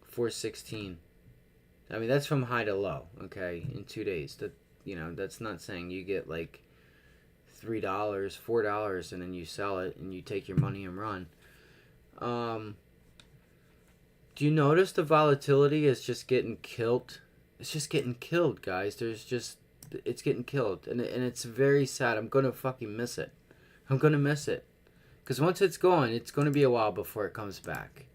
416. I mean, that's from high to low. Okay, in 2 days. That's not saying you get like $3, $4, and then you sell it and you take your money and run. Do you notice the volatility is just getting killed? It's just getting killed, guys. It's getting killed, and it's very sad. I'm gonna fucking miss it. I'm gonna miss it, because once it's gone, it's gonna be a while before it comes back.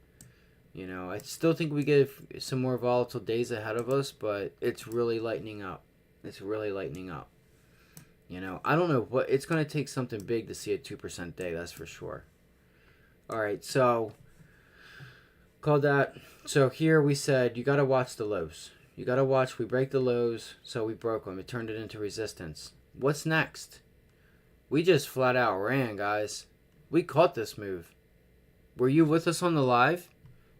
I still think we get some more volatile days ahead of us, but it's really lightening up. It's really lightening up. I don't know what it's going to take something big to see a 2% day, that's for sure. All right, so call that. So here we said you got to watch the lows. You got to watch. We break the lows, so we broke them. It turned it into resistance. What's next? We just flat out ran, guys. We caught this move. Were you with us on the live?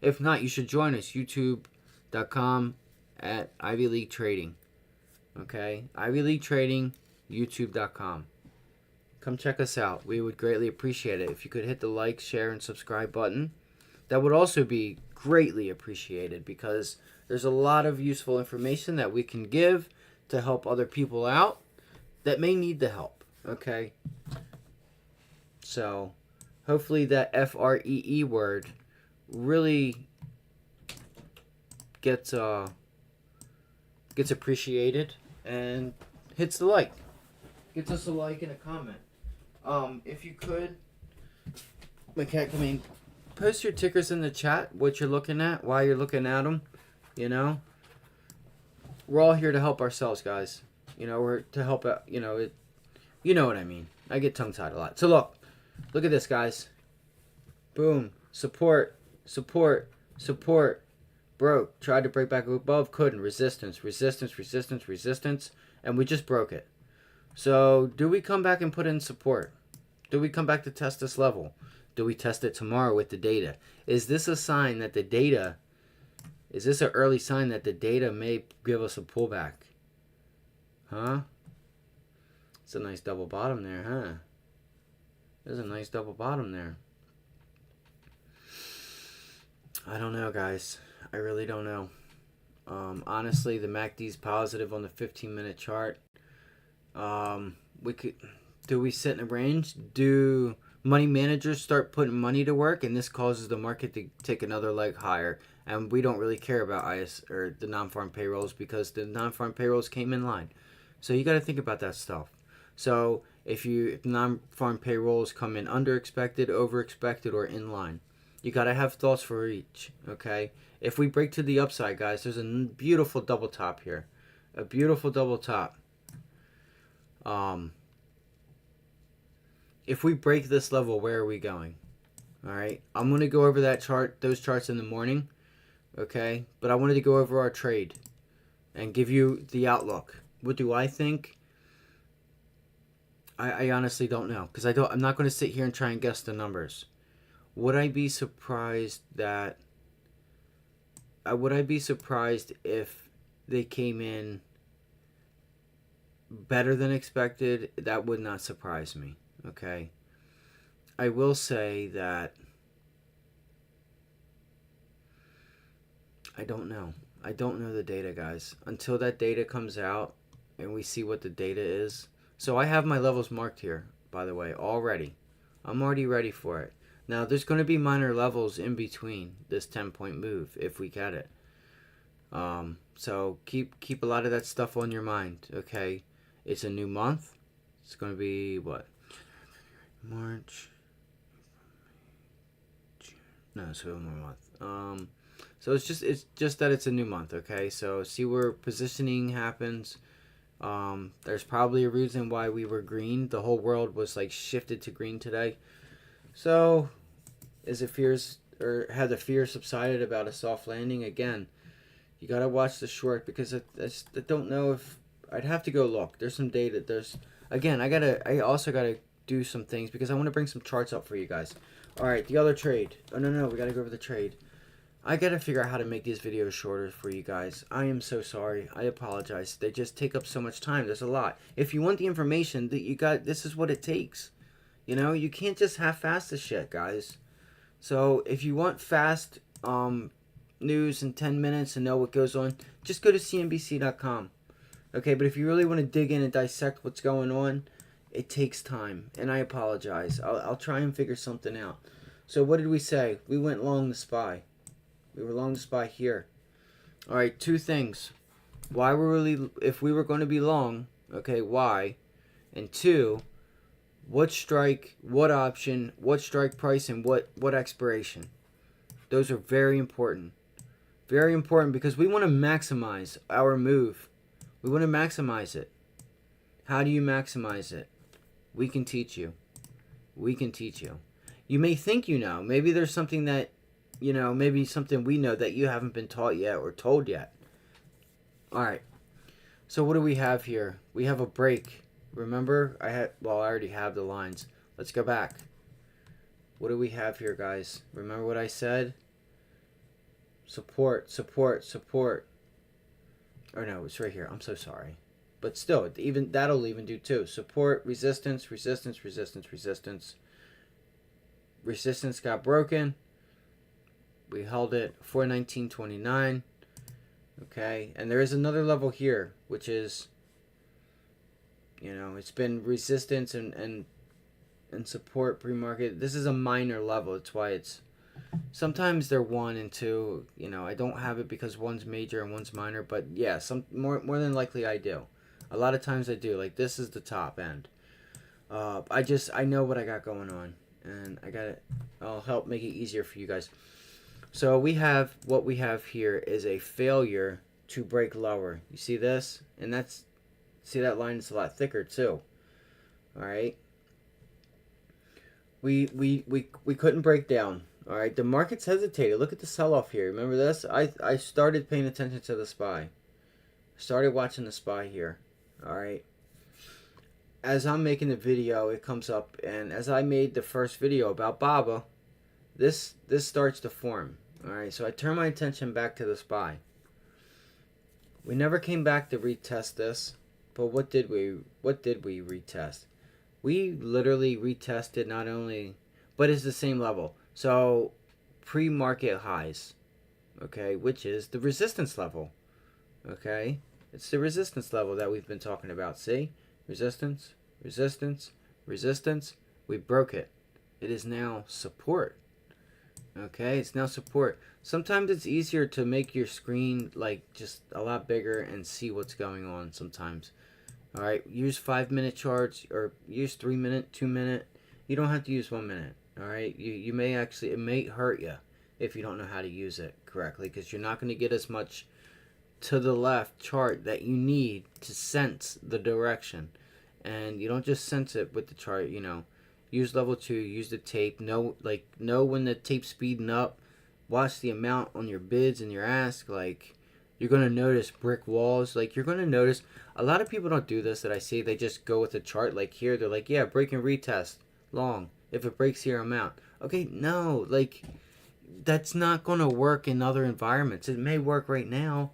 If not, you should join us. YouTube.com at Ivy League Trading. Okay, Ivy League Trading. YouTube.com. come check us out. We would greatly appreciate it. If you could hit the like, share, and subscribe button, that would also be greatly appreciated, because there's a lot of useful information that we can give to help other people out that may need the help. Okay? So, hopefully that FREE word really gets appreciated and hits the like. Gets us a like and a comment. If you could, post your tickers in the chat, what you're looking at, why you're looking at them. You know, we're all here to help ourselves, guys. You know, we're to help out. You know what I mean. I get tongue tied a lot. So look at this, guys. Boom. Support. Broke. Tried to break back above. Couldn't. Resistance. And we just broke it. So do we come back and put in support? Do we come back to test this level? Do we test it tomorrow with the data? Is this a sign that the data... Is this an early sign that the data may give us a pullback? Huh? It's a nice double bottom there, huh? There's a nice double bottom there. I don't know, guys. I really don't know. Honestly, the MACD's positive on the 15-minute chart. Do we sit in a range? Do money managers start putting money to work, and this causes the market to take another leg higher? And we don't really care about the non-farm payrolls, because the non-farm payrolls came in line. So you got to think about that stuff. So if non-farm payrolls come in under expected, over expected, or in line, you got to have thoughts for each. Okay. If we break to the upside, guys, there's a beautiful double top here, a beautiful double top. If we break this level, where are we going? All right. I'm going to go over those charts in the morning. Okay, but I wanted to go over our trade and give you the outlook. What do I think? I honestly don't know, because I'm not going to sit here and try and guess the numbers. Would I be surprised if they came in better than expected? That would not surprise me. Okay, I will say that I don't know. I don't know the data, guys. Until that data comes out and we see what the data is. So I have my levels marked here, by the way, already. I'm already ready for it. Now, there's going to be minor levels in between this 10-point move if we get it. So keep a lot of that stuff on your mind, okay? It's a new month. It's going to be, what? March. No, it's one more month. So it's just that it's a new month, okay? So see where positioning happens. There's probably a reason why we were green. The whole world was like shifted to green today. So have the fears subsided about a soft landing? Again, you gotta watch the short, because I don't know if I'd have to go look. There's some data. I also gotta do some things, because I want to bring some charts up for you guys. All right, the other trade. Oh no, we gotta go over the trade. I gotta figure out how to make these videos shorter for you guys. I am so sorry. I apologize. They just take up so much time. There's a lot. If you want the information that you got, this is what it takes. You know, you can't just half-ass the shit, guys. So if you want fast news in 10 minutes and know what goes on, just go to cnbc.com. Okay, but if you really want to dig in and dissect what's going on, it takes time, and I apologize. I'll try and figure something out. So what did we say? We went long the SPY. We were long the SPY here. All right, two things. If we were going to be long, okay, why? And two, what strike, what option, what strike price, and what expiration? Those are very important. Very important, because we want to maximize our move. We want to maximize it. How do you maximize it? We can teach you. We can teach you. You may think you know. Maybe there's something that, maybe something we know that you haven't been taught yet or told yet. All right. So what do we have here? We have a break. Remember, I already have the lines. Let's go back. What do we have here, guys? Remember what I said? Support, support, support. Oh no, it's right here. I'm so sorry. but still, even that'll even do too. Support, resistance, resistance, resistance, resistance. Resistance got broken. We held it 419.29. Okay, and there is another level here, which is, it's been resistance and support pre-market. This is a minor level. That's why it's sometimes they're 1 and 2. I don't have it because one's major and one's minor, but yeah, some more than likely I do. A lot of times I do. Like this is the top end. I know what I got going on, and I'll help make it easier for you guys. So what we have here is a failure to break lower. You see this? And see that line is a lot thicker too. All right. We couldn't break down. All right. The market's hesitated. Look at the sell-off here. Remember this? I started paying attention to the SPY. Started watching the SPY here. All right. As I'm making the video, it comes up, and as I made the first video about BABA, this starts to form. All right. So I turn my attention back to the SPY. We never came back to retest this, but what did we retest? We literally retested not only, but it's the same level. So pre-market highs, okay, which is the resistance level, okay? It's the resistance level that we've been talking about. See? Resistance, resistance, resistance. We broke it. It is now support. Okay, it's now support. Sometimes it's easier to make your screen like just a lot bigger and see what's going on sometimes. All right, use 5-minute charts or use 3-minute, 2-minute. You don't have to use 1 minute. All right, you may actually, it may hurt you if you don't know how to use it correctly, because you're not going to get as much to the left chart that you need to sense the direction. And you don't just sense it with the chart, use level 2, use the tape, know when the tape's speeding up, watch the amount on your bids and your ask. Like, you're going to notice brick walls. Like, you're going to notice a lot of people don't do this that I see. They just go with the chart. Like here, they're like, yeah, break and retest long. If it breaks here, I'm out. Okay, no, like that's not going to work in other environments. It may work right now,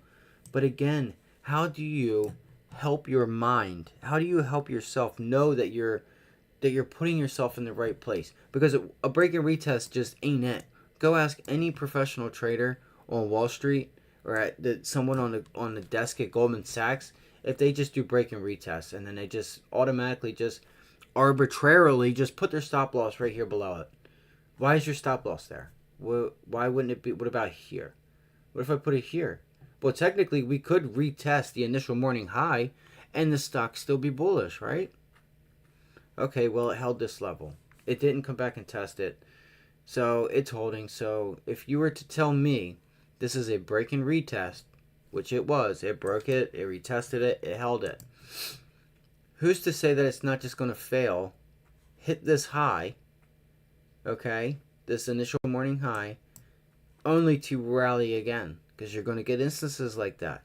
but again, how do you help your mind? How do you help yourself know that you're putting yourself in the right place? Because a break and retest just ain't it. Go ask any professional trader on Wall Street or at someone on the desk at Goldman Sachs if they just do break and retest, and then they just automatically just arbitrarily just put their stop loss right here below it. Why is your stop loss there? Why wouldn't it be? What about here? What if I put it here? Well, technically, we could retest the initial morning high and the stock still be bullish, right? Okay, well, it held this level. It didn't come back and test it. So it's holding. So if you were to tell me this is a break and retest, which it was, it broke it, it retested it, it held it. Who's to say that it's not just going to fail, hit this high, okay, this initial morning high, only to rally again? Because you're going to get instances like that.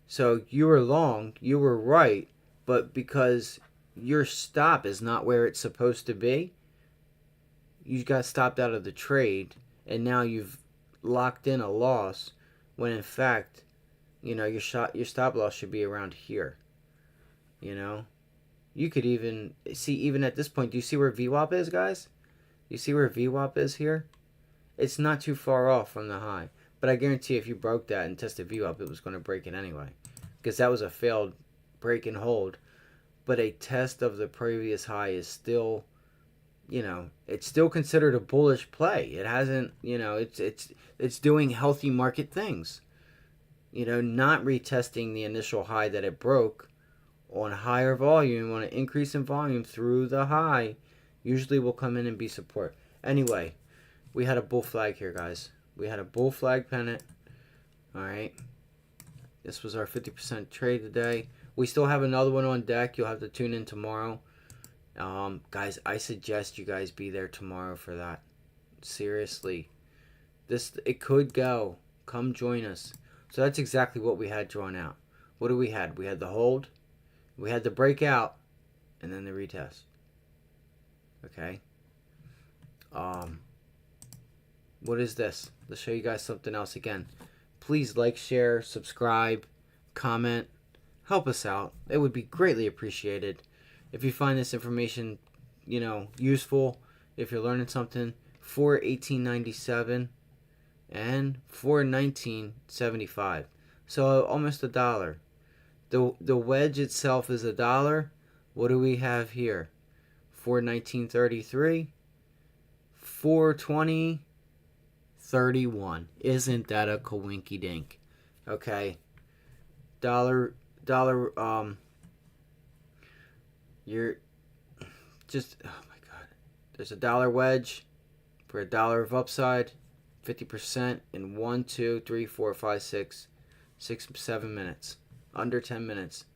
So you were long, you were right, but because your stop is not where it's supposed to be, you got stopped out of the trade, and now you've locked in a loss, when in fact, your stop loss should be around here. You could even see, even at this point, do you see where VWAP is, guys? You see where VWAP is here? It's not too far off from the high. But I guarantee if you broke that and tested VWAP, it was going to break it anyway. Because that was a failed break and hold. But a test of the previous high is still, it's still considered a bullish play. It hasn't, it's doing healthy market things. Not retesting the initial high that it broke on higher volume, on an increase in volume through the high, usually will come in and be support. Anyway, we had a bull flag here, guys. We had a bull flag pennant. All right. This was our 50% trade today. We still have another one on deck. You'll have to tune in tomorrow. Guys, I suggest you guys be there tomorrow for that. Seriously. It could go. Come join us. So that's exactly what we had drawn out. What do we had? We had the hold. We had the breakout. And then the retest. Okay. What is this? Let's show you guys something else again. Please like, share, subscribe, comment. help us out. It would be greatly appreciated. If you find this information, useful, if you're learning something, for 1897 and for 1975. So almost $1. The wedge itself is $1. What do we have here? For 1933, 420, 31. Isn't that a coinky dink? Okay. Dollar, you're just, oh my God. There's $1 wedge for $1 of upside, 50% in 1, 2, 3, 4, 5, 6, 7 minutes. Under 10 minutes.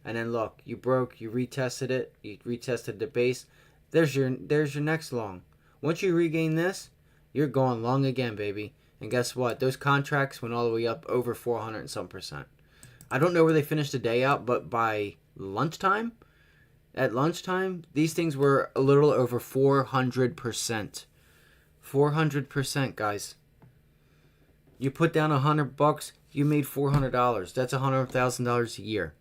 And then look, you broke, you retested it, you retested the base. There's your next long. Once you regain this, you're going long again, baby. And guess what? Those contracts went all the way up over 400 and some percent. I don't know where they finished the day out, but by lunchtime, these things were a little over 400%. 400%, guys. You put down $100, you made $400. That's $100,000 a year.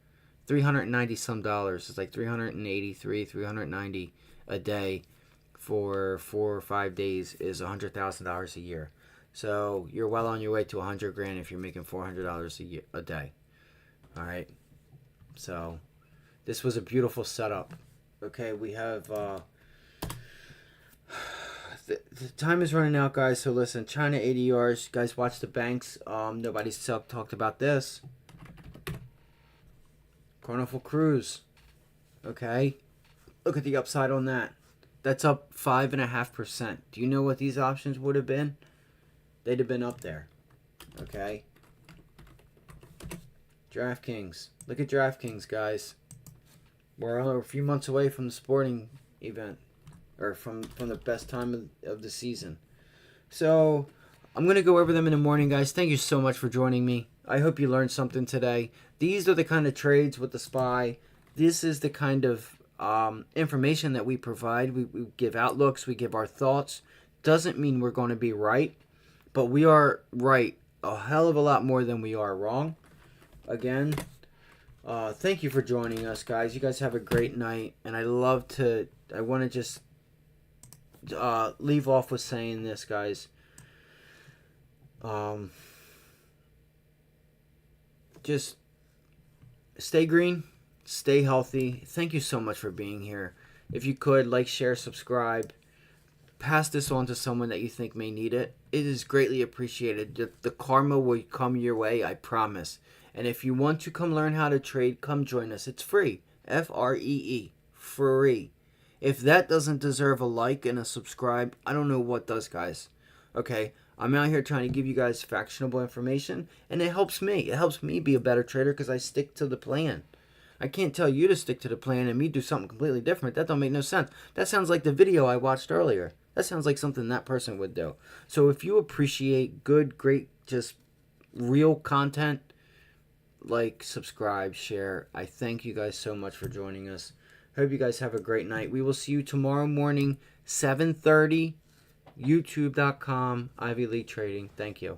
390 some dollars. It's like 383, 390 a day for 4 or 5 days is $100,000 a year. So you're well on your way to $100,000 if you're making $400 a day. All right. So this was a beautiful setup. Okay, we have the time is running out, guys. So listen, China ADRs, guys, watch the banks. Nobody's talked about this. Carnival Cruise. Okay, look at the upside on that. That's up 5.5%. Do you know what these options would have been? They'd have been up there. Okay. DraftKings. Look at DraftKings, guys. We're a few months away from the sporting event, or from the best time of the season. So I'm going to go over them in the morning, guys. Thank you so much for joining me. I hope you learned something today. These are the kind of trades with the SPY. This is the kind of information that we provide. We give outlooks. We give our thoughts. Doesn't mean we're going to be right, but we are right a hell of a lot more than we are wrong. Again, thank you for joining us, guys. You guys have a great night. And I want to just leave off with saying this, guys. Just stay green, stay healthy. Thank you so much for being here. If you could, like, share, subscribe, pass this on to someone that you think may need it. It is greatly appreciated. The karma will come your way, I promise. And if you want to come learn how to trade, come join us. It's free. Free. Free. If that doesn't deserve a like and a subscribe, I don't know what does, guys. Okay, I'm out here trying to give you guys factionable information, and it helps me. It helps me be a better trader because I stick to the plan. I can't tell you to stick to the plan and me do something completely different. That don't make no sense. That sounds like the video I watched earlier. That sounds like something that person would do. So if you appreciate good, great, just real content, like, subscribe, share. I thank you guys so much for joining us. Hope you guys have a great night. We will see you tomorrow morning, 7:30, youtube.com, Ivy League Trading. Thank you.